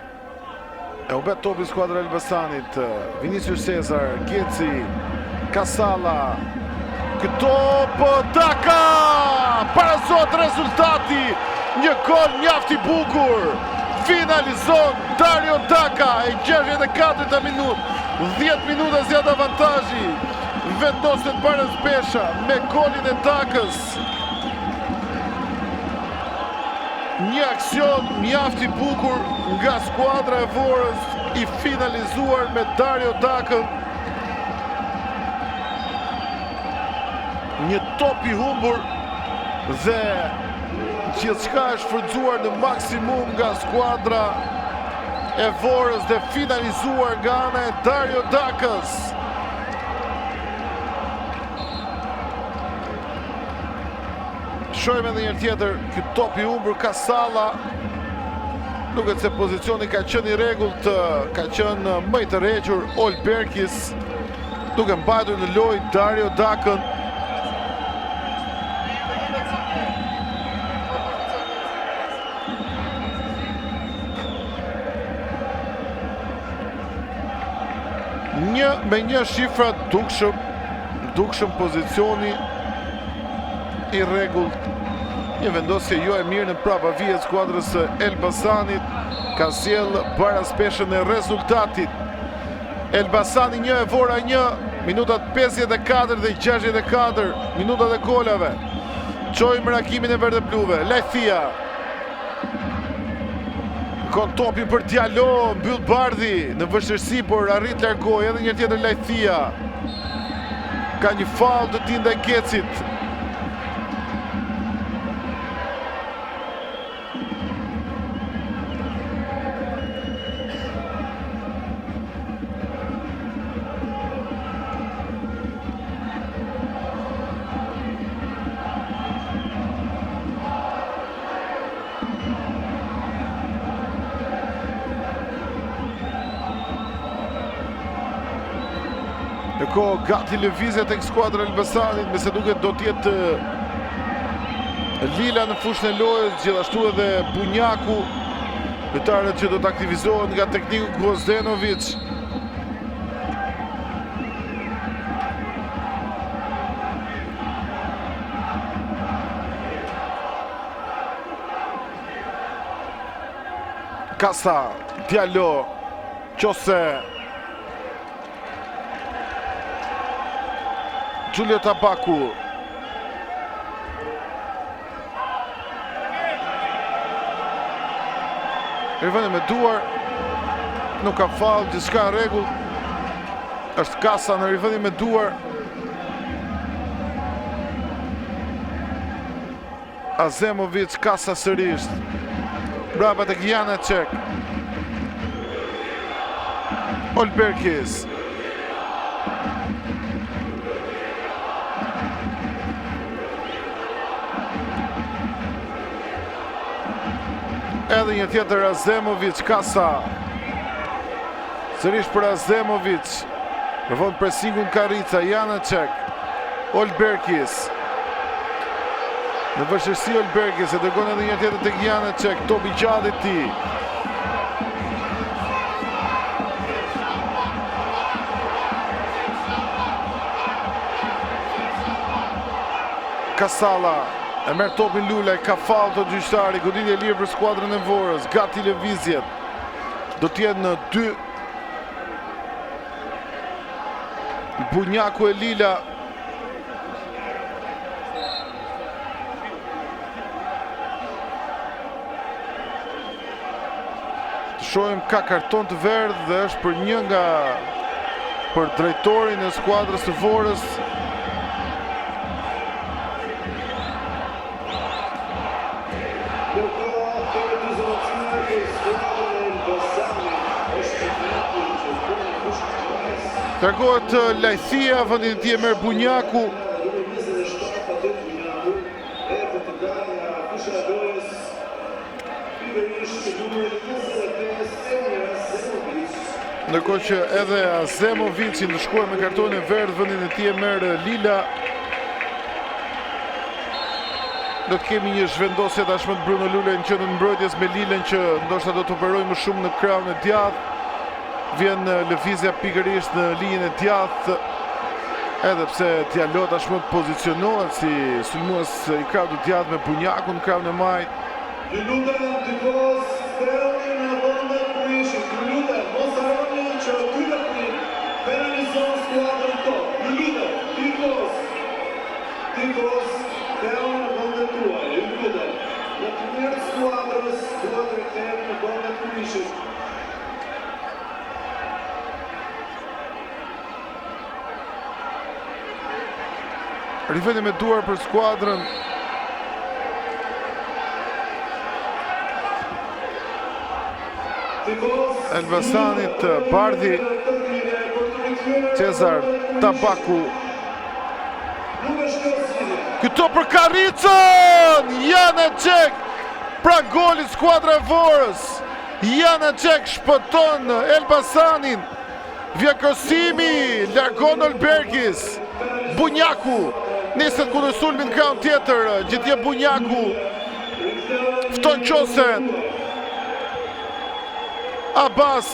E u bet topi skuadra Elbasanit. Vinicius Cezar, Geci, Kasala. Këto për Daka! Parazot rezultati. Një gol mjaft i bukur. Finalizon Dario Daka e 64 minutë. 10 minuta zjat avantazhi. Vendoset Barës Besha me golin e Dakës. Një aksion mjaft i bukur nga skuadra e Vorës, i finalizuar me Dario Dakën. Një top i humbur dhe gjithçka është shfrytzuar në maksimum nga skuadra e Vorës dhe finalizuar nga ana e Dario Dakës. Shojmë edhe një tjetër, këtë top i humbur Kasala. Duket se pozicioni ka qenë i rregullt, ka qenë më i tërhequr Olberkis, duke mbajtur në lojë Dario Dakën. Me një shifra dukshëm pozicioni i rregullt. Një vendosje jo e mirë në prapa vijet skuadrës Elbasanit ka sjell paraspeshën e rezultatit. Elbasani 1 e Vora 1, minutat 54 dhe 64, minutat e golave. Çojmë rakimin e verdhëbluve. Lajthia. Kon topi për Diallo, mbyll Bardhi në vështirësi, por arrit largoj edhe një tjetër Lajthia. Ka një faull të tillë ndaj Gecit. Ndërkohë gati lëvizja tek skuadra e Elbasanit, me se duket do t'jetë Lila në fushën e lojës, gjithashtu edhe Bunjaku, lojtarët që do të aktivizohen nga tekniku Gvozdenovic. Kasa, Diallo, Qose, Gjulio Tabaku, Rivëni me duar, nuk ka faull, gjithçka në rregull. Është Kasa në rivëni me duar. Azemovic, Kasa sërish. Brava tek Janacek. Olberkis. Edhe një tjetër Azemovic, Kasa. Sërish për Azemovic. Në fund presingun Karica, Janacek. Olberkis. Në vështirësi Olberkis, e dërgon edhe një tjetër tek Janacek, topi gjatë i tij. Kasala e merr topin Lulaj, ka faull të gjyqtari, goditje e lirë për skuadrën e Vorës, gati lëvizjet. Do t'jenë në 2. Bunjaku e Lila. Të shohim ka karton të verdh dhe është për një nga për drejtorin e skuadrës të Vorës. Tregohet Lajthia, vendin e tij e merr Bunjaku. Ndërkohë që edhe Azemovic i ndëshkuar me kartonin e verdh, vendin e tij e merr Lila. Do të kemi një zhvendosje tashmë të Bruno Lulaj në qendrën e mbrojtjes me Lilën, që ndoshta do të operojë më shumë në krahun e djathtë. Vjen lëvizja pikërisht në linjën e djathtë, edhe pse Diallo tashmë pozicionohet si sulmues i krahut të djathtë me Bunjaku në krahun e majt. Ju lutem tifoz, speroni në vendet prishit. Ju lutem, mos harroni që ky veprim penalizon skuadrën tonë. Ju lutem, tifoz, speroni në vendet tuaja. Ju lutem, në të mirë skuadrës duhet të rikthehen në vendet prishit. Riveni me duar për skuadrën. Elbasanit, Bardhi, Cezar Tabaku. Këto për Karicën! Janacek! Pra goli skuadra e Vorës. Janacek shpëton Elbasanin. Vjekosimi, largon Olberkis. Bunjaku niset kundër sulmit në krahun tjetër, gjithje Bunjaku fton Qosen. Abbas,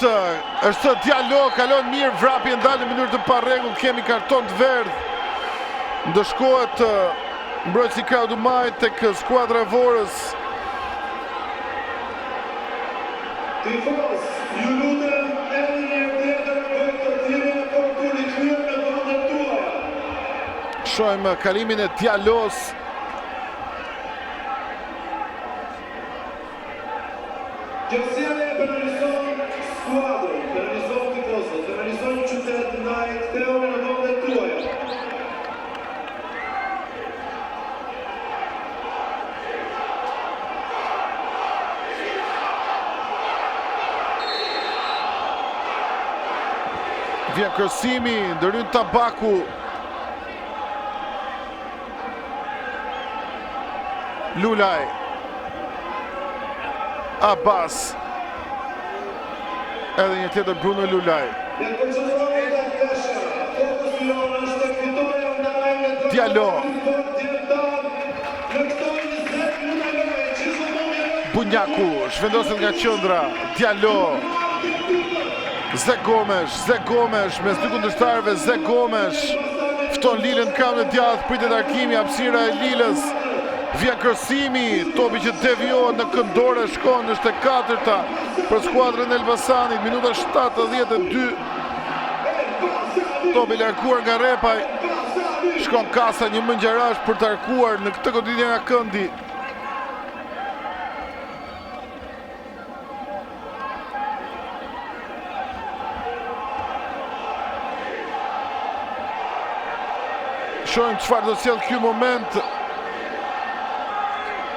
është Diallo, kalon mirë, vrapje ndalë në mënyrë të parregull, kemi karton të verdh. Ndëshkohet mbrojtësi krahut të majt tek skuadra e Vorës. Tifoz, ju lutem edhe një tjetër për të thirrjen për të rikthyer në vendet tuaja. Shohim kalimin e Diallos. Gjësjellja e penalizon skuadrën, penalizon tifozët, penalizon qytetin ndaj kthehuni në vendet tuaja. Vjen kërësimi, ndërhyn Tabaku. Lulaj. Abbas. Edhe një tjetër Bruno Lulaj. Në koncentrojnë e të kësha, fokus Diallo. Bunjaku zhvendoset nga qendra. Diallo. Zek Gomes mes dy kundërshtarëve. Zek Gomes fton Lilën në kamën e djathtë, pritet arkimi, hapësira e Lilës. Vjen krosimi, topi që devijohet në këndore, shkon në 4-ta për skuadrën e Elbasanit, minuta 72. Topi larkuar nga Repaj, shkon Kasa, një mëngjarash për të arkuar në këtë goditje nga këndi. Shohim çfarë do sjell ky moment.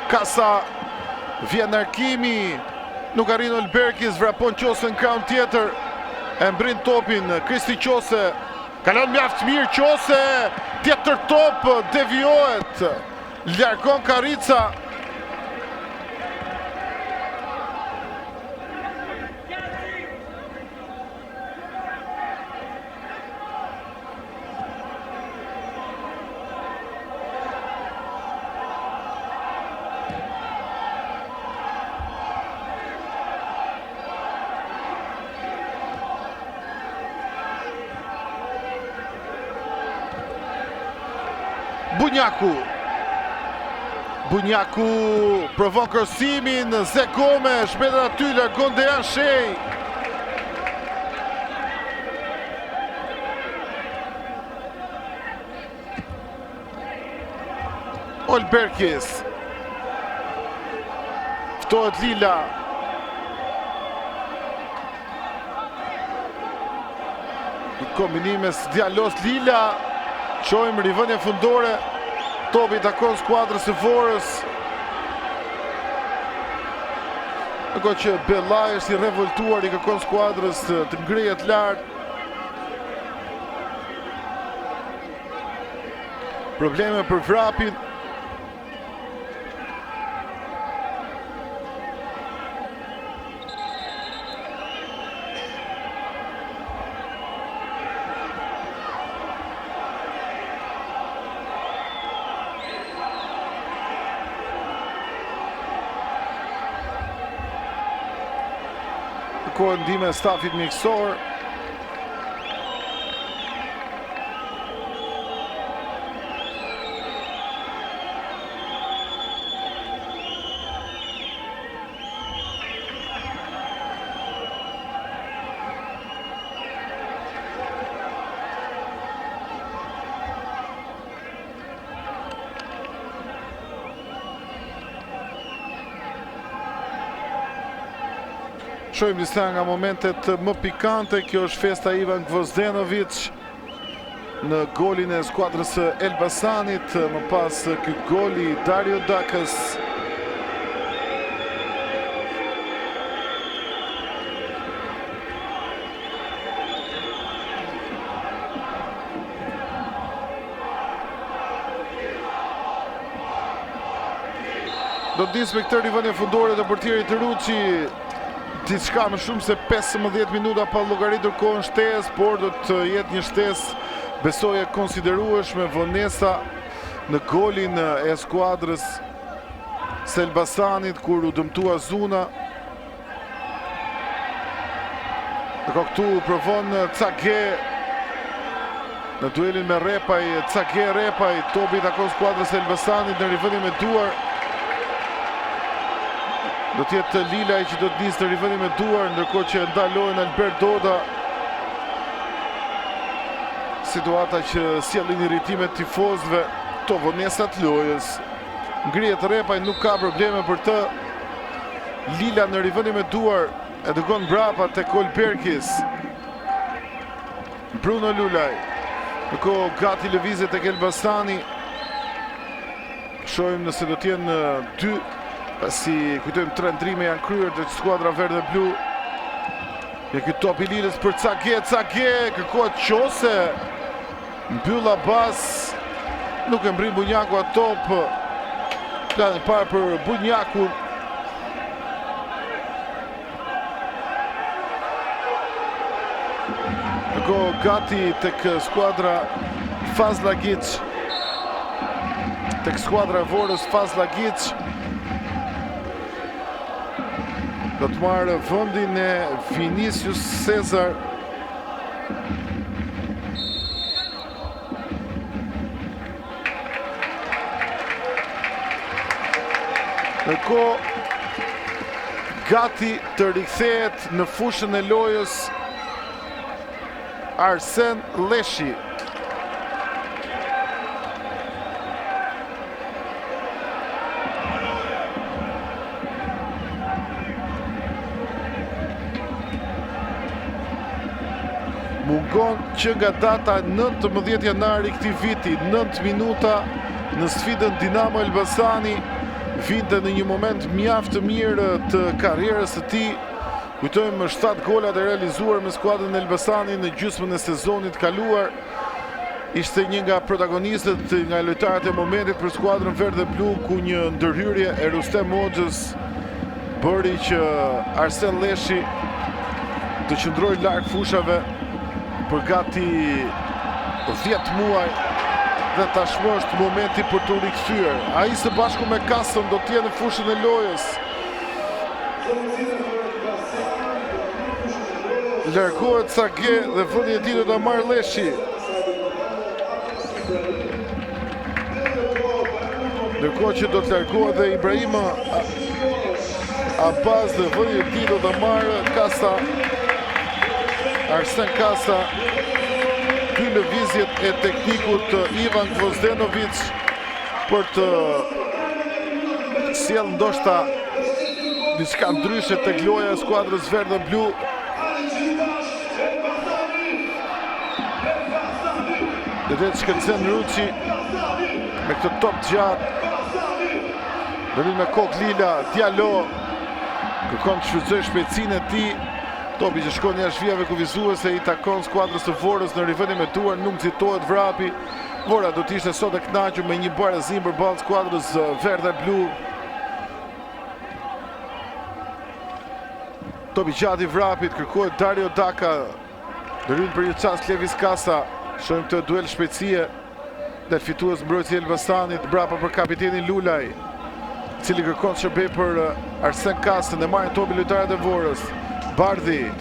Kasa, vjen arkimi, nuk arrin Olberkis, vrapon Qose në krahun tjetër, e mbrin topin Kristi Qose, kalon mjaft mirë Qose, tjetër top, devijohet, largon Karica. Bunjaku provon krosimin, Zek Gomes shpetet aty, largon Dejan Shej. Olberkis. Ftohet Lila. Kombinimes Diallos Lila. Shohim rivënje fundore. Topi takon skuadrës së Forës. Ndërkohë që Bellaj është i revoltuar, i kërkon skuadrës të ngrihet lart. Probleme për vrapin. Kohë ndihme stafit mjekësor. Shohim disa nga momentet më pikante. Kjo është festa Ivan Gvozdenovic në golin e skuadrës së Elbasanit. Më pas ky goli Dario Dakës. Do të nisë me këtë rivënje fundore të portierit Ruçi. Diçka më shumë se 15 minuta pa llogaritur kohën shtesë, por do të jetë një shtesë besoj e konsiderueshme. Vonesa në golin e skuadrës së Elbasanit kur u dëmtua Zuna. Këtu provon Cage në duelin me Repaj. Cage Repaj, topi takon skuadrës së Elbasanit në rivënien me duar. Do tjetë Lilaj që do të nisë të rivënien me duar, ndërkohë që ndalohen Albert Doda. Situata që sjellin irritimet tifozëve, to vonesat lojës. Ngrihet Repaj, nuk ka probleme për të. Lila në rivënien me duar, e dërgon mbrapa tek Olberkis. Bruno Lulaj. Ndërkohë gati lëvizje tek Elbasani. Shohim nëse do të jenë dy. Pasi kujtojmë 3 ndrime janë kryer të skuadra verdhe blu. Me ky top i Lilës për Cage, kërkohet Qose. Mbyll Abbas. Nuk e mbrin Bunjaku atë top. Plani i parë për Bunjaku. Gati tek skuadra Fazlagic. tek skuadra e Vorës Fazla Giç. Do të marrë vendin e Vinicius Cezar. Ndërkohë gati të rikthehet në fushën e lojës Arsen Leshi. Mungon që nga data 19 janari këtij viti, 9 minuta në sfidën Dinamo Elbasani, vinte në një moment mjaft të mirë të karrierës së tij. Kujtojmë 7 golat e realizuar me skuadrën e Elbasanit në gjysmën e sezonit kaluar. Ishte një nga protagonistët, nga lojtarët e momentit për skuadrën verdhe blu, ku një ndërhyrje e Rustem Hoxhës bëri që Arsen Leshi të qëndrojë larg fushave për gati 10 muaj dhe tashmë është momenti për të rikthyer. Ai së bashku me Kasën do të jenë në fushën e lojës. Largohet Sage dhe vendin e tij do ta marrë Leshi. Ndërkohë që do të largohet dhe Ibrahima Abbas dhe vendin e tij do ta marrë Kasa. Arsen Kasa. Dy lëvizjet e teknikut Ivan Gvozdenovic për të sjellë ndoshta diçka ndryshe tek loja e skuadrës verdhe blu. Dhe shkëlqen Ruçi me këtë top të gjatë. Dërin me kokë lila, Diallo kërkon të shfrytëzojë shpejtësinë e tij. Topi që shkon jashtë vijave kufizuese i takon skuadrës së Vorës në rivendin me duar, nuk nxitohet vrapi. Vora do të ishte sot e kënaqur me një barazim përballë skuadrës verdhe blu. Topi gjatë i vrapit, kërkohet Dario Daka. Dërin për një çast Levis Kasa. Shohim këtë duel shpejtësie. Dhe fitues mbrojtësi i Elbasanit brapa për kapitenin Lulaj, i cili kërkon shërbej për Arsen Kasën, e marrin topi lojtarët e Vorës. Bardhi,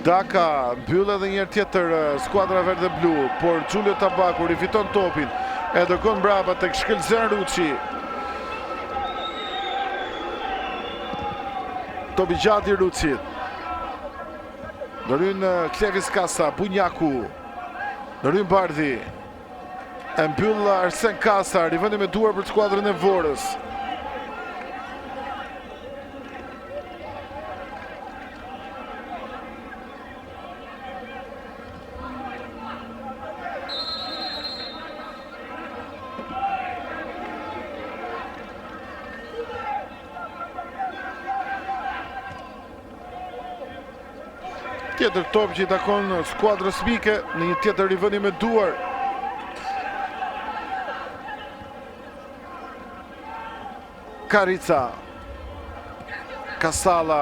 Daka mbyll edhe një herë tjetër skuadra verdhe blu, por Giulio Tabaku rifiton topin, e dërgon mbrapa tek shkëlqen Ruçi. Topi gjatë i Ruçit. Ndërhyn Klevis Kasa, Bunjaku. Ndërhyn Bardhi. E mbyll Arsen Kasa, rivendi me duar për skuadrën e Vorës. Tjetër top që i takon skuadrës mike në një tjetër rivendi me duar. Karica, Kasala,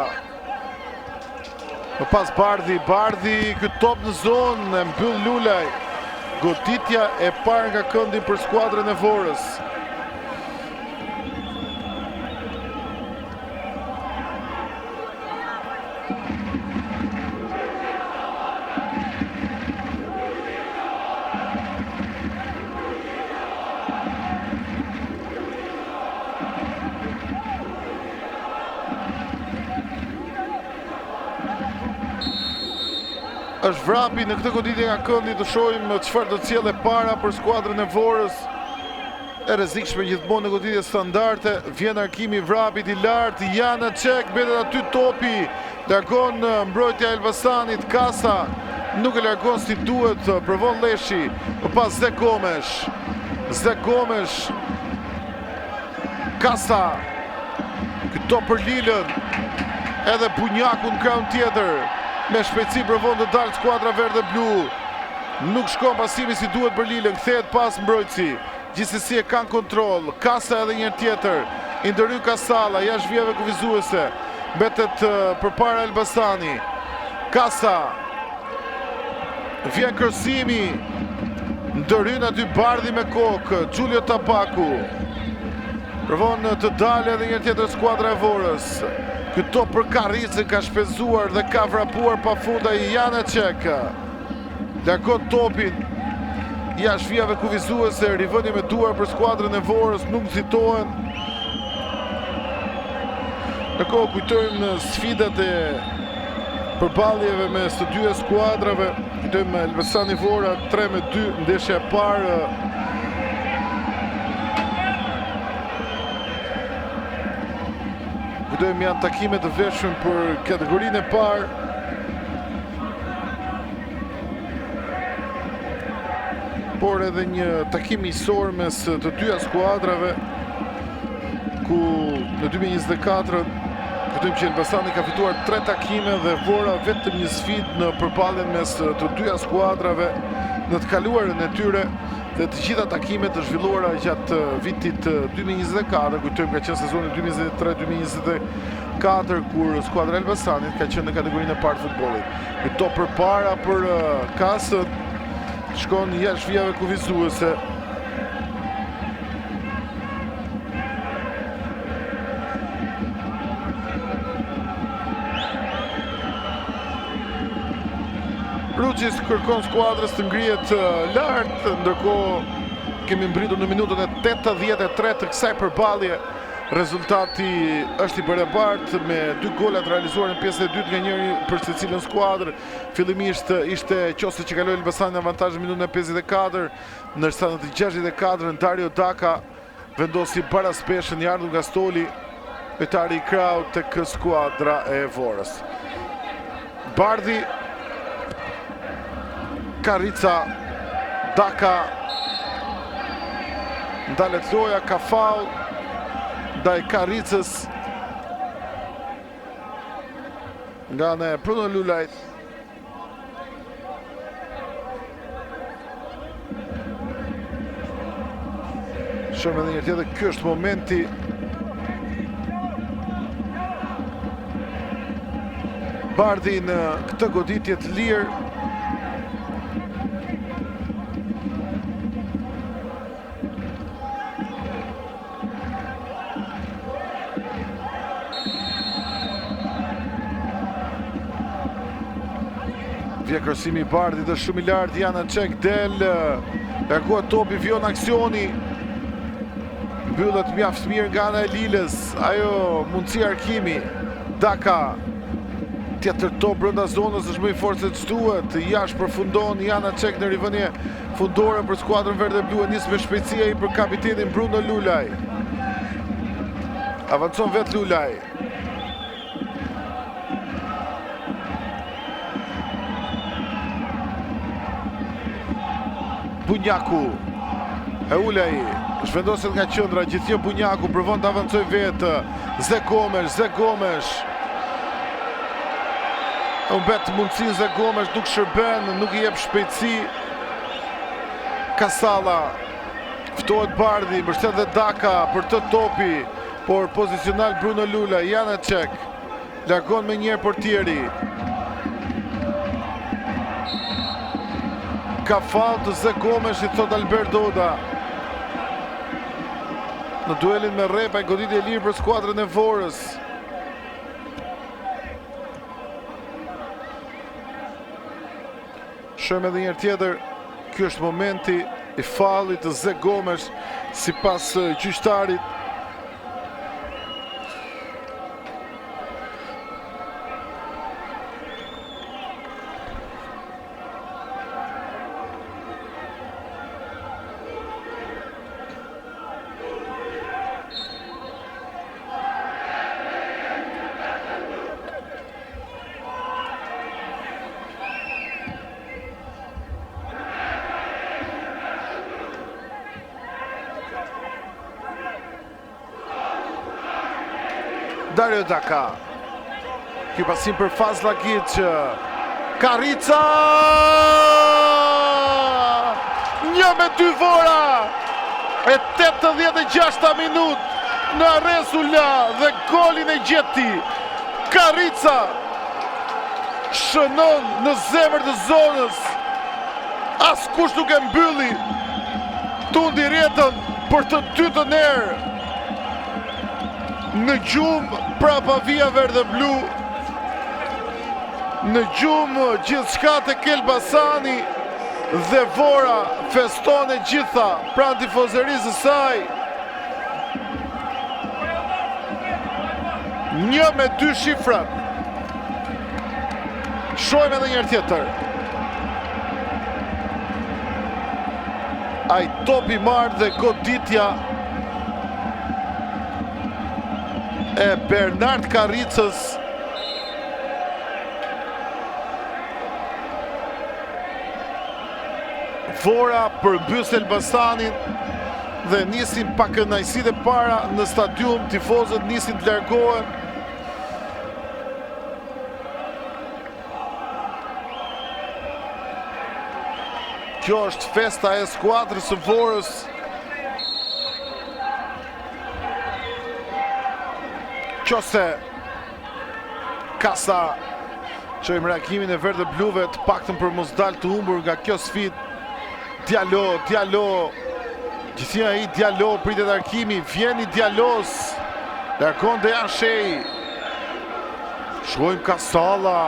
më pas Bardhi, këtë top në zonë, e mbyll Lulaj. Goditja e parë nga këndi për skuadrën e Vorës. Është vrapi në këtë goditje nga këndi, të shohim çfarë do të sjellë para për skuadrën e Vorës. E rrezikshme gjithmonë në goditje standarde, vjen arkimi i vrapit i lartë, Janacek mbetet aty topi, largon mbrojtja e Elbasanit, Kasa nuk e largon si duhet, provon Leshi, pas Zek Gomes, Kasa, këto për Lilën, edhe Bunjaku në krahun tjetër. Me shpejtësi provon të dalë skuadra verdhe blu. Nuk shkon pasimi si duhet për Lilën, kthehet pas mbrojtësi. Gjithsesi e kanë kontroll. Kasa edhe një tjetër. I ndërhy Kasala jashtë vijave kufizuese. Mbetet përpara Elbasani. Kasa. Vjen kërcimi. Ndërhyn aty Bardhi me kokë, Giulio Tabaku. Provon të dalë edhe një tjetër skuadra e Vorës. Këto për Karricën ka shpezuar dhe ka vrapuar pafund ai Janacek. Largon topin jashtë vijave kufizuese, rivënie me duar për skuadrën e Vorës, nuk nxitohen. Ndërkohë kujtojmë sfidat e përballjeve mes të dy skuadrave. Kujtojmë Elbasani Vora 3-2 ndeshja e parë. Kujtojmë janë takime të vlefshme për kategorinë e parë. Por edhe një takim miqësor mes të dyja skuadrave ku në 2024 kujtojmë që Elbasani ka fituar 3 takime dhe Vora vetëm një sfidë në përballjen mes të dyja skuadrave në të kaluarën e tyre dhe të gjitha takimet të zhvilluara gjatë vitit 2024. Kujtojmë ka qenë sezoni 2023-2024 kur skuadra e Elbasanit ka qenë në kategorinë e parë të futbollit. Këto përpara për Kasën shkon jashtë vijave kufizuese. Ruçis kërkon skuadrës të ngrihet lart, ndërkohë kemi mbritur në minutën e 83 të kësaj përballje. Rezultati është i barabartë me 2 golat realizuar në pjesën e dytë nga njëri për secilën skuadër. Fillimisht ishte qose që kaloi Elbasani në avantazh në minutën e 54, ndërsa në 64 Dario Daka vendosi paraspeshën i ardhur nga Stoli, lojtari i krahut tek skuadra e Vorës. Bardhi, Karrica, Daka, ndalet loja, ka faul ndaj Karricës nga në Bruno Lulajt. Shohim edhe një tjetër, ky është momenti Bardhi në këtë goditje të lirë. Vje krosimi i Bardhit është shumë i lartë, Janacek del, largohet topi, vjon aksioni. Mbyllet mjaft mirë nga ana e Lilës, ajo mundësi arkimi. Daka, tjetër top brenda zonës, është më i fortë se ç'duhet. Jashtë përfundon Janacek në rivënie fundore për skuadrën verde blu, nis me shpejtësi ai për kapitenin Bruno Lulaj. Avancon vet Lulaj. Bunjaku, e ulej, zhvendoset nga qendra, gjithje Bunjaku, provon të avancoj vetë, Ze Gomes. Humbet mundësin Ze Gomes, nuk shërben, nuk i jep shpejtësi. Kasalla, ftohet Bardhi, mbështet dhe Daka për të topi, por pozicional Bruno Lula, Janacek, largon me njerë portieri. Ka fall të Ze Gomes, i thot Albert Doda. Në duelin me Repa, i goditje lirë për skuadrën e Vorës. Shohim edhe njërë tjetër, ky është momenti i fallit të Ze Gomes sipas gjyqtarit. Dario Daka. Ky pasim për Fazla Giç. Karrica! 1-2 Vora. E 86 minutë në Resula dhe golin e gjeti. Karrica shënon në zemër të zonës. As kush nuk e mbylli Tundi Rjetën për të dytën herë në gjumë prapa via verdhe blu. Në gjumë gjithçka tek Elbasani dhe Vora feston e gjitha pranë tifozërisë së saj. 1-2 shifrat. Shohim edhe njërë tjetër. Ai topi marrë dhe goditja e Bernard Karricës. Vora përmbys Elbasanin dhe nisin pa kënaqësitë e para në stadium, tifozët nisin të largohen. Kjo është festa e skuadrës së Vorës. Qose Kasa çojmë reagimin e verdhë bluve të paktën për mos dalë të humbur nga kjo sfidë. Diallo. Gjithësia ai Diallo pritet arkimi, vjen i Diallos. Largon dhe Ashej. Shkojmë Kasalla.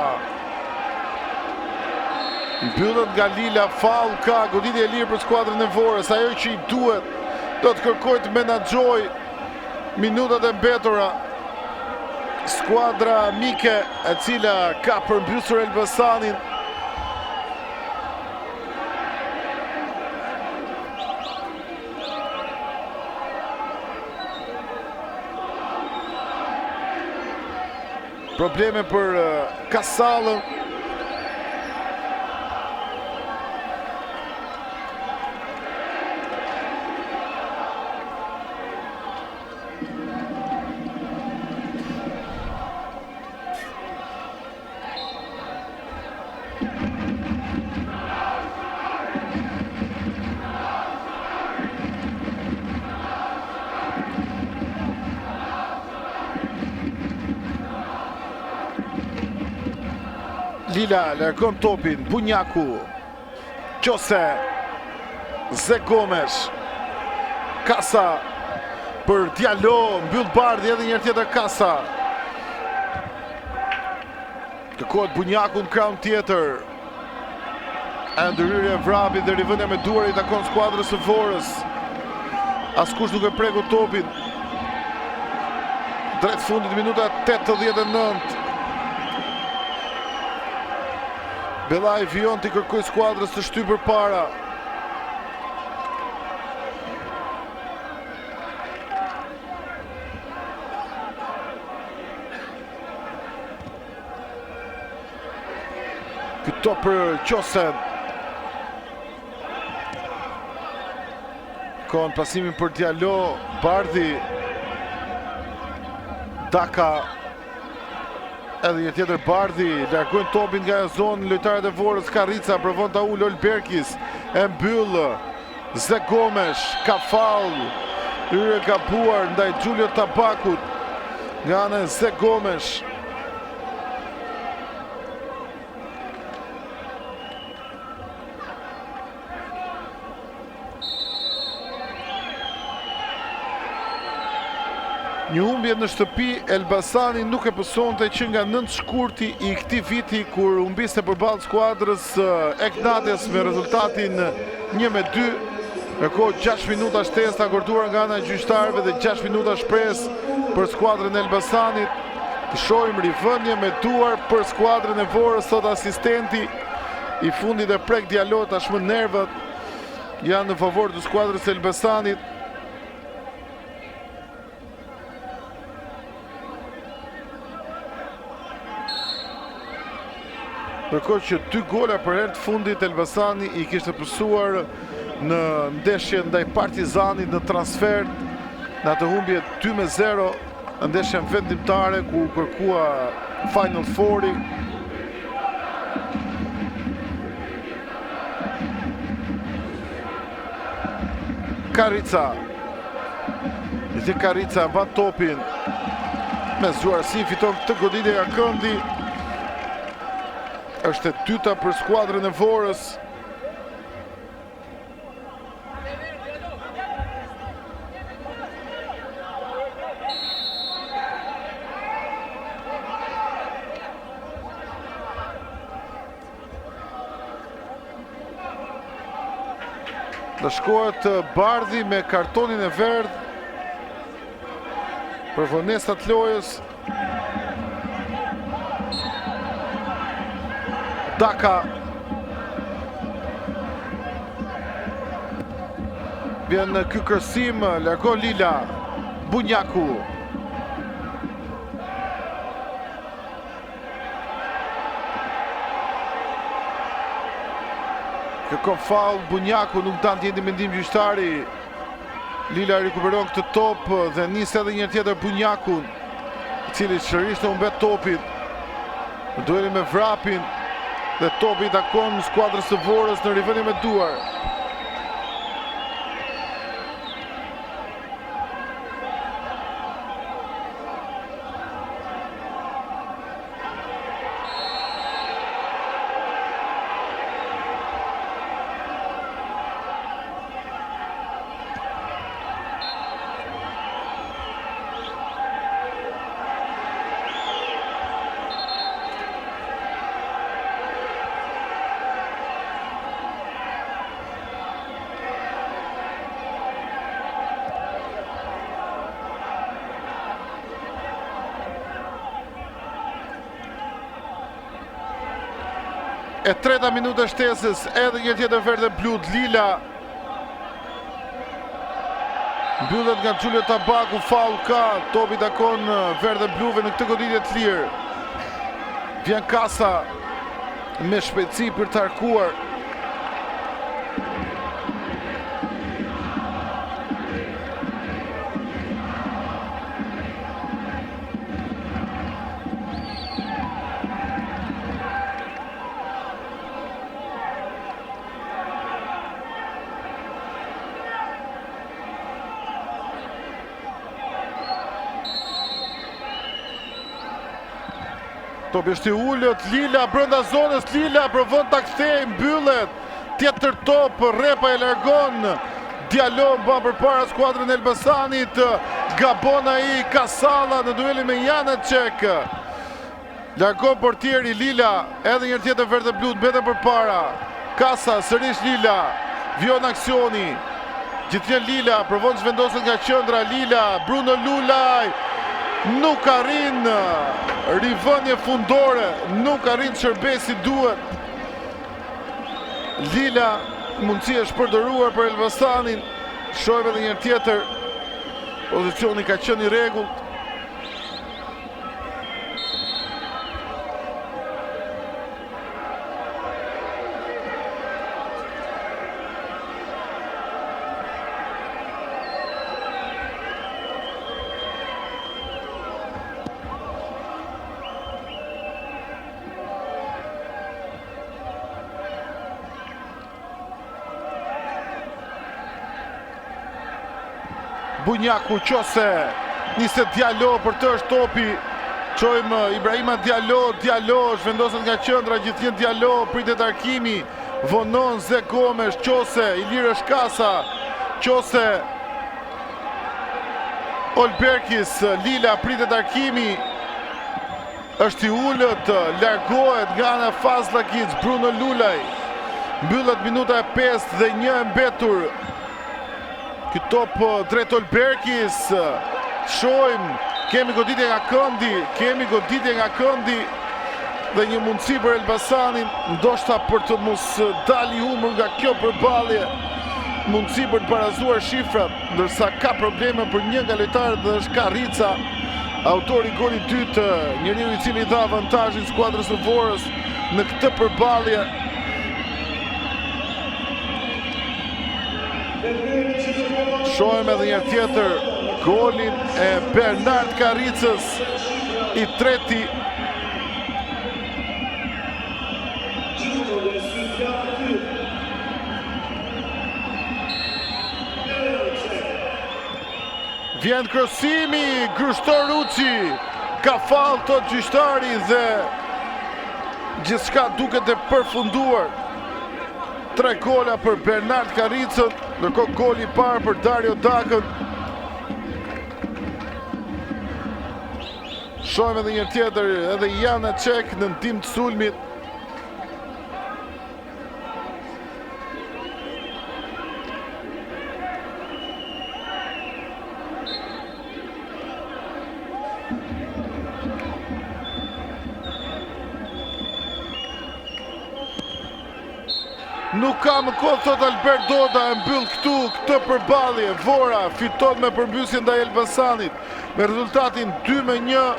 Mbyllet nga Lila, faul ka, goditje e lirë për skuadrën e Vorës. Ajo që i duhet, do të kërkoj të menaxhoj minutat e mbetura. Skuadra mike e cila ka përmbysur Elbasanin. Probleme për Kasallën. Lila largon topin, Bunjaku, Qose, Zegomesh, Kasa për Diallo, mbyll bardhi edhe njërë tjetër Kasa. Kërkohet Bunjaku në kraun tjetër. E ndërhyrje e vrapit dhe rivënja me duar i takon skuadrës së Vorës. Askush nuk e preku topin. Drejt fundit minuta 89. Bellaj vion të kërkoj skuadrës të shty për para. Këto për Qosen. Kon pasimin për Diallo, Bardhi. Daka. Edhe një tjetër Bardhi, largojnë topin nga e zonë, lojtarët e Vorës, Karrica, provon ta ullë Olberkis, e mbyllë, Zegomesh, ka faul, hyre gabuar ndaj Gjulio Tabakut, nga anë Zegomesh. Një humbje në shtëpi, Elbasani nuk e pësonte që nga 9 shkurti i këtij viti kur humbiste përballë skuadrës Eknatjes me rezultatin 1-2. Ndërkohë 6 minuta shtesë të akorduar nga ana e gjyqtarëve dhe 6 minuta shpresë për skuadrën e Elbasanit. Të shohim rivënie me duar për skuadrën e Vorës, sot asistenti i fundit e prek Diallo, tashmë nervat janë në favor të skuadrës e Elbasanit. Ndërkohë që 2 gola për herë të fundit Elbasani i kishte pësuar në ndeshjen ndaj Partizanit në transfer, në atë humbje 2-0 në ndeshjen vendimtare ku kërkua Final Four-i. Karrica. Dhe Karrica mban topin me zgjuarësi, fiton këtë goditje nga këndi. Është e dyta për skuadrën e Vorës. Të shkohet Bardhi me kartonin e verdh për vonesat lojës. Daka vjen ky kërsim, largon Lila. Bunjaku kërkon faul. Bunjaku nuk dan të jeni mendim gjyqtari. Lila rikuperon këtë top dhe nis edhe një tjetër Bunjakun, i cili sërish të humbet topit. Dueli me vrapin dhe topi i takon skuadrës së Vorës në rivënie me duar. E treta minuta shtesës, edhe një tjetër verdhe blut. Lila mbyllet nga Giulio Tabaku, faul ka, topi takon verdhe bluve në këtë goditje të lirë. Vjen Kasa me shpejtësi për të arkuar. Topi është i ullët, Lila brenda zonës, Lila provon ta kthejë, mbyllet. Tjetër top, Repa e largon. Diallo mban përpara skuadrën e Elbasanit. Gabon ai Kasalla në duelin me Janacek. Largon portieri Lila, edhe një tjetër verdhe blut mbeten përpara. Kasa, sërish Lila. Vjon aksioni. Gjithnjë Lila provon të zhvendoset nga qendra. Lila, Bruno Lulaj nuk arrin rivënie fundore, nuk arrin shërbesi duhet. Lila mundësi është përdoruar për Elbasanin. Shohim edhe një tjetër. Pozicioni ka qenë i rregullt. Bunjaku qose, niset Diallo, për të është topi. Qojmë Ibrahima Diallo, Diallo zhvendoset nga qendra, gjithnjë Diallo, pritet arkimi, vonon Ze Gomes, qose, Ilir është Kasa, qose Olberkis, Lila pritet arkimi, është i ullët, largohet nga ana Fazlagic, Bruno Lulaj, mbyllet minuta e 5 dhe 1 mbetur. Ky top drejt Olberkis, shojmë, kemi goditje nga këndi, dhe një mundësi për Elbasanin, ndoshta për të mos dali humër nga kjo përballje, mundësi për të barazuar shifrat, ndërsa ka probleme për një nga lojtarët dhe është Karrica, autori golit dytë, njeriu i cili dha avantazhin skuadrës së Vorës në këtë përballje. Shohim edhe një tjetër golin e Bernard Karricës, i treti. Vjen krosimi, Grushtor Ruçi, ka fall tot gjyqtari dhe gjithçka duket e përfunduar. 3 gola për Bernard Karricën, ndërkohë goli i parë për Dario Dakën. Shohim edhe një tjetër, edhe Janacek në ndihmë të sulmit. Nuk ka më kohë, thot Albert Doda, e mbyll këtë përballje. Vora fiton me përmbysje ndaj Elbasanit me rezultatin 2-1.